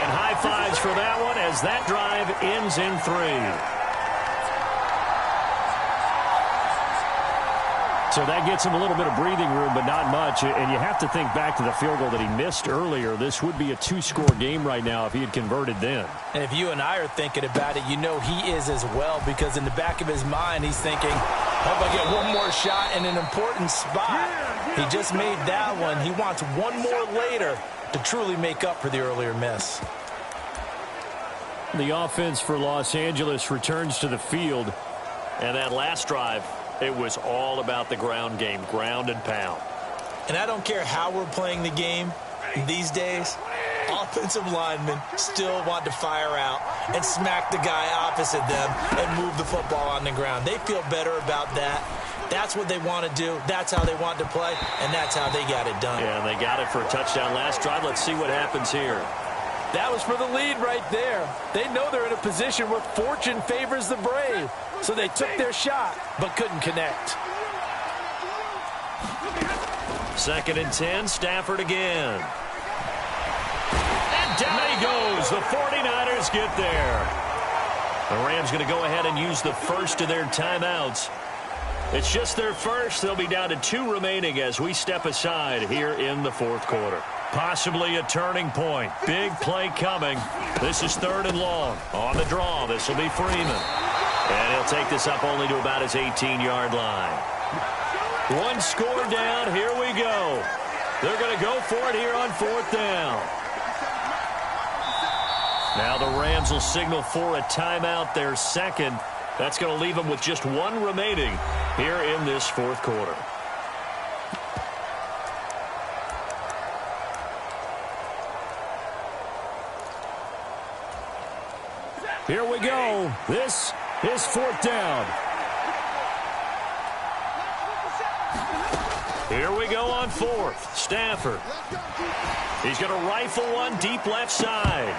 And high fives for that one as that drive ends in 3. So that gets him a little bit of breathing room, but not much. And you have to think back to the field goal that he missed earlier. This would be a 2-score game right now if he had converted then. And if you and I are thinking about it, he is as well, because in the back of his mind, he's thinking, hope I get one more shot in an important spot. He just made that one. He wants one more later to truly make up for the earlier miss. The offense for Los Angeles returns to the field. And that last drive, it was all about the ground game, ground and pound. And I don't care how we're playing the game these days, offensive linemen still want to fire out and smack the guy opposite them and move the football on the ground. They feel better about that. That's what they want to do. That's how they want to play, and that's how they got it done. Yeah, and they got it for a touchdown last drive. Let's see what happens here. That was for the lead right there. They know they're in a position where fortune favors the brave. So they took their shot, but couldn't connect. 2nd and 10, Stafford again. And down he goes. The 49ers get there. The Rams going to go ahead and use the first of their timeouts. It's just their first. They'll be down to 2 remaining as we step aside here in the 4th quarter. Possibly a turning point. Big play coming. This is 3rd and long. On the draw, this will be Freeman. And he'll take this up only to about his 18-yard line. One score down. Here we go. They're going to go for it here on 4th down. Now the Rams will signal for a timeout, their second. That's going to leave them with just one remaining here in this 4th quarter. Here we go. This is 4th down. Here we go on 4th. Stafford. He's going to rifle one deep left side.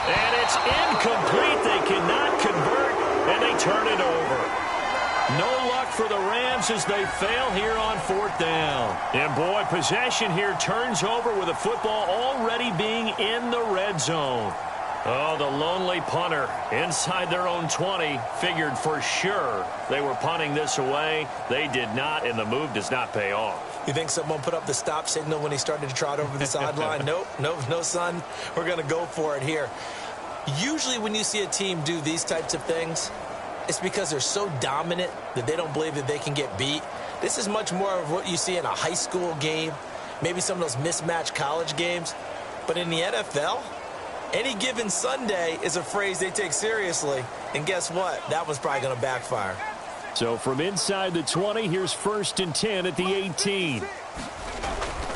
And it's incomplete. They cannot convert, and they turn it over. No luck for the Rams as they fail here on 4th down. And, boy, possession here turns over with the football already being in the red zone. Oh, the lonely punter inside their own 20 figured for sure they were punting this away. They did not, and the move does not pay off. You think someone put up the stop signal when he started to trot over the sideline? Nope, no, son. We're going to go for it here. Usually when you see a team do these types of things, it's because they're so dominant that they don't believe that they can get beat. This is much more of what you see in a high school game, maybe some of those mismatched college games. But in the NFL, any given Sunday is a phrase they take seriously. And guess what? That one's probably going to backfire. So from inside the 20, here's 1st and 10 at the 18.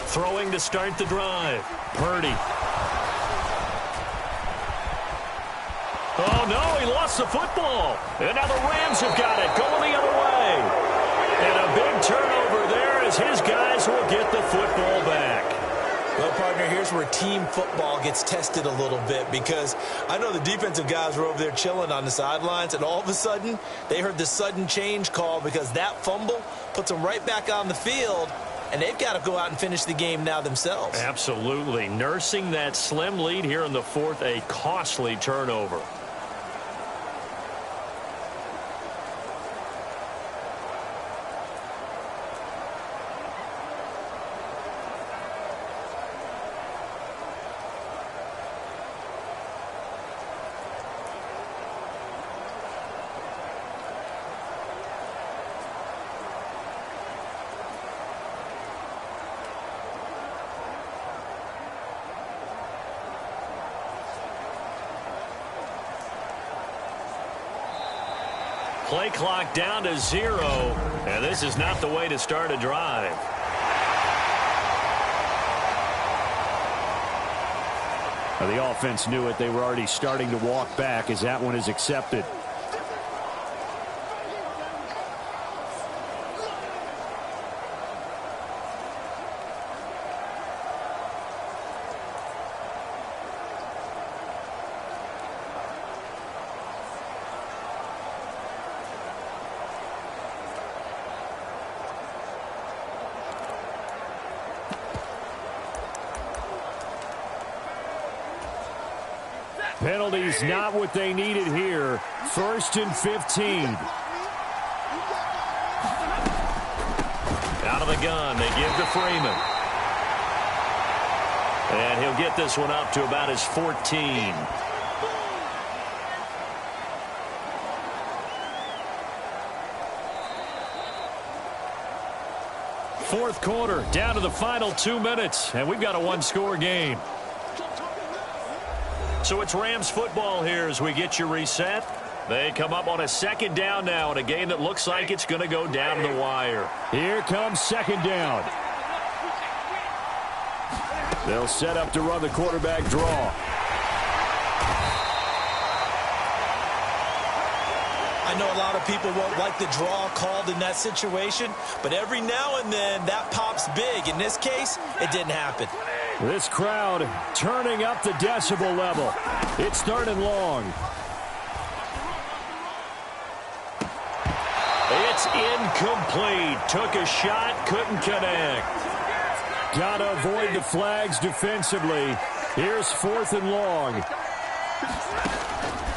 Throwing to start the drive. Purdy. Oh, no, he lost the football. And now the Rams have got it, going the other way. And a big turnover there as his guys will get the football back. Well, partner, here's where team football gets tested a little bit, because I know the defensive guys were over there chilling on the sidelines, and all of a sudden they heard the sudden change call because that fumble puts them right back on the field, and they've got to go out and finish the game now themselves. Absolutely. Nursing that slim lead here in the 4th, a costly turnover. Play clock down to 0, and this is not the way to start a drive. Well, the offense knew it. They were already starting to walk back as that one is accepted. Penalties not what they needed here. 1st and 15. Out of the gun, they give to Freeman. And he'll get this one up to about his 14. Fourth quarter, down to the final 2 minutes, and we've got a one-score game. So it's Rams football here as we get you reset. They come up on a 2nd down now in a game that looks like it's going to go down the wire. Here comes 2nd down. They'll set up to run the quarterback draw. I know a lot of people won't like the draw called in that situation, but every now and then that pops big. In this case, it didn't happen. This crowd turning up the decibel level. It's 3rd and long. It's incomplete. Took a shot, couldn't connect. Got to avoid the flags defensively. Here's 4th and long.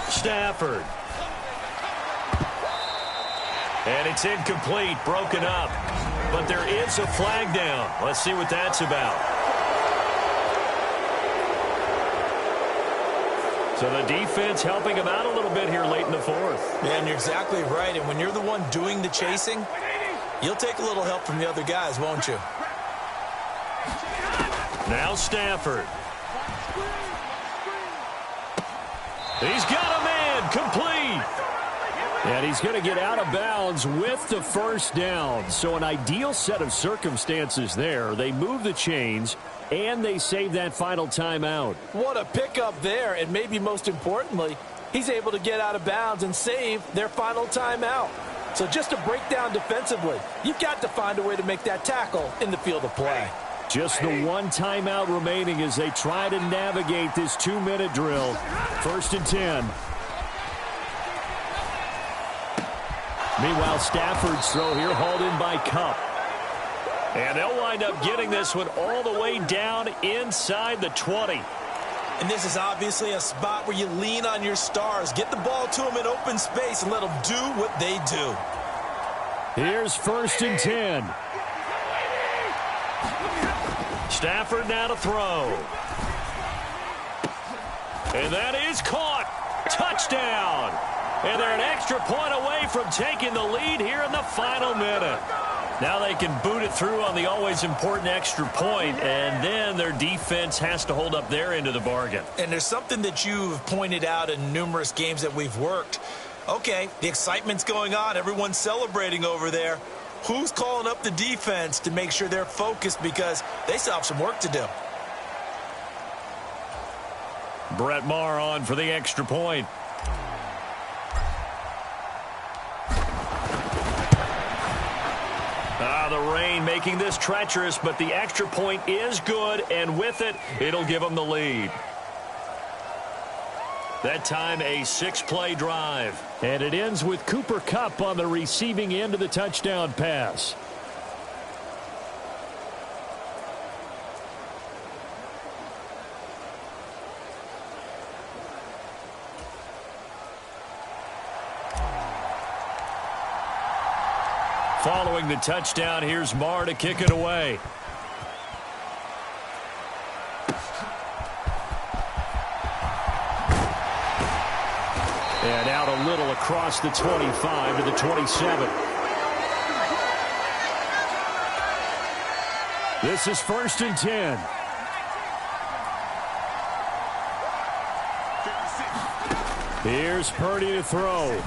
Stafford. And it's incomplete, broken up. But there is a flag down. Let's see what that's about. So the defense helping him out a little bit here late in the fourth. Man, you're exactly right. And when you're the one doing the chasing, you'll take a little help from the other guys, won't you? Now Stafford. He's got a man complete. And he's going to get out of bounds with the first down. So an ideal set of circumstances there. They move the chains, and they save that final timeout. What a pickup there. And maybe most importantly, he's able to get out of bounds and save their final timeout. So just a breakdown defensively. You've got to find a way to make that tackle in the field of play. Just the one timeout remaining as they try to navigate this 2-minute drill. 1st and 10. Meanwhile, Stafford's throw here hauled in by Kupp. And they'll wind up getting this one all the way down inside the 20. And this is obviously a spot where you lean on your stars. Get the ball to them in open space and let them do what they do. Here's 1st and 10. Stafford now to throw. And that is caught. Touchdown. And they're an extra point away from taking the lead here in the final minute. Now they can boot it through on the always important extra point, and then their defense has to hold up their end of the bargain. And there's something that you've pointed out in numerous games that we've worked. Okay, the excitement's going on. Everyone's celebrating over there. Who's calling up the defense to make sure they're focused because they still have some work to do? Brett Maher on for the extra point. The rain making this treacherous, but the extra point is good, and with it, it'll give them the lead. That time, a 6-play drive. And it ends with Cooper Kupp on the receiving end of the touchdown pass. Following the touchdown, here's Maher to kick it away. And out a little across the 25 to the 27. This is 1st and 10. Here's Purdy to throw.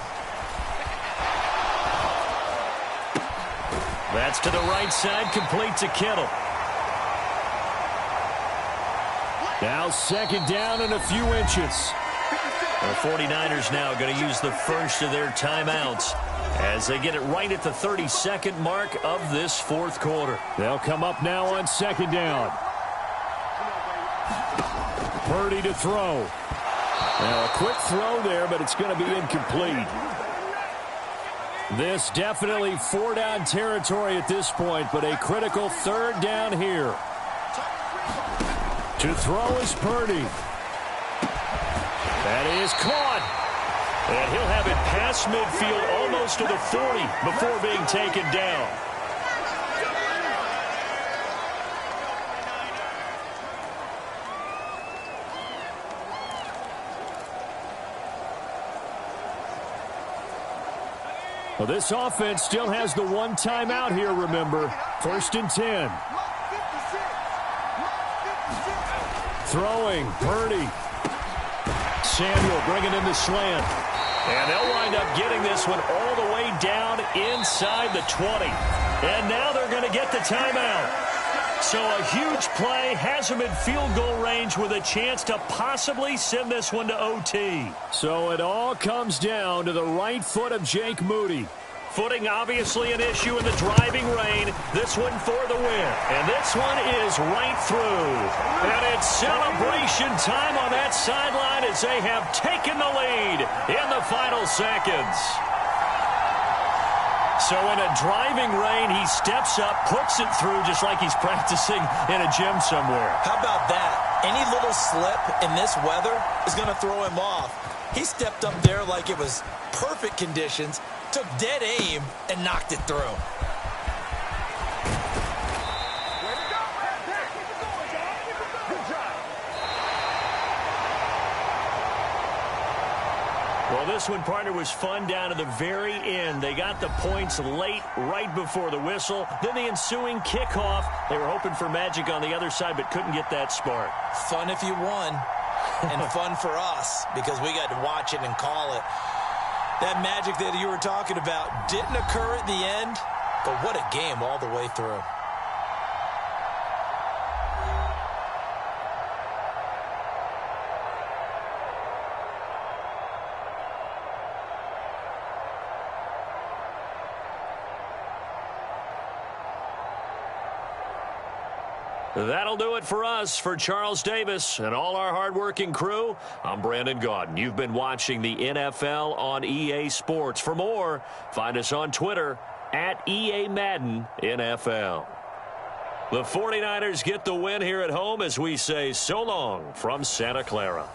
That's to the right side, complete to Kittle. Now 2nd down and a few inches. The 49ers now going to use the first of their timeouts as they get it right at the 32nd mark of this 4th quarter. They'll come up now on 2nd down. Purdy to throw. Now a quick throw there, but it's going to be incomplete. This definitely 4-down territory at this point, but a critical 3rd down here. To throw is Purdy. That is caught. And he'll have it past midfield almost to the 40 before being taken down. Well, this offense still has the one timeout here, remember. 1st and 10. Throwing, Purdy. Samuel bringing in the slant. And they'll wind up getting this one all the way down inside the 20. And now they're going to get the timeout. So a huge play has them in field goal range with a chance to possibly send this one to OT. So it all comes down to the right foot of Jake Moody. Footing obviously an issue in the driving rain. This one for the win. And this one is right through. And it's celebration time on that sideline as they have taken the lead in the final seconds. So in a driving rain, he steps up, puts it through just like he's practicing in a gym somewhere. How about that? Any little slip in this weather is going to throw him off. He stepped up there like it was perfect conditions, took dead aim, and knocked it through. this one, partner, was fun down to the very end. They got the points late, right before the whistle. Then the ensuing kickoff. They were hoping for magic on the other side, but couldn't get that spark. Fun if you won, and fun for us because we got to watch it and call it. That magic that you were talking about didn't occur at the end, but what a game all the way through. That'll do it for us. For Charles Davis and all our hardworking crew, I'm Brandon Gaudin. You've been watching the NFL on EA Sports. For more, find us on Twitter at EA Madden NFL. The 49ers get the win here at home as we say so long from Santa Clara.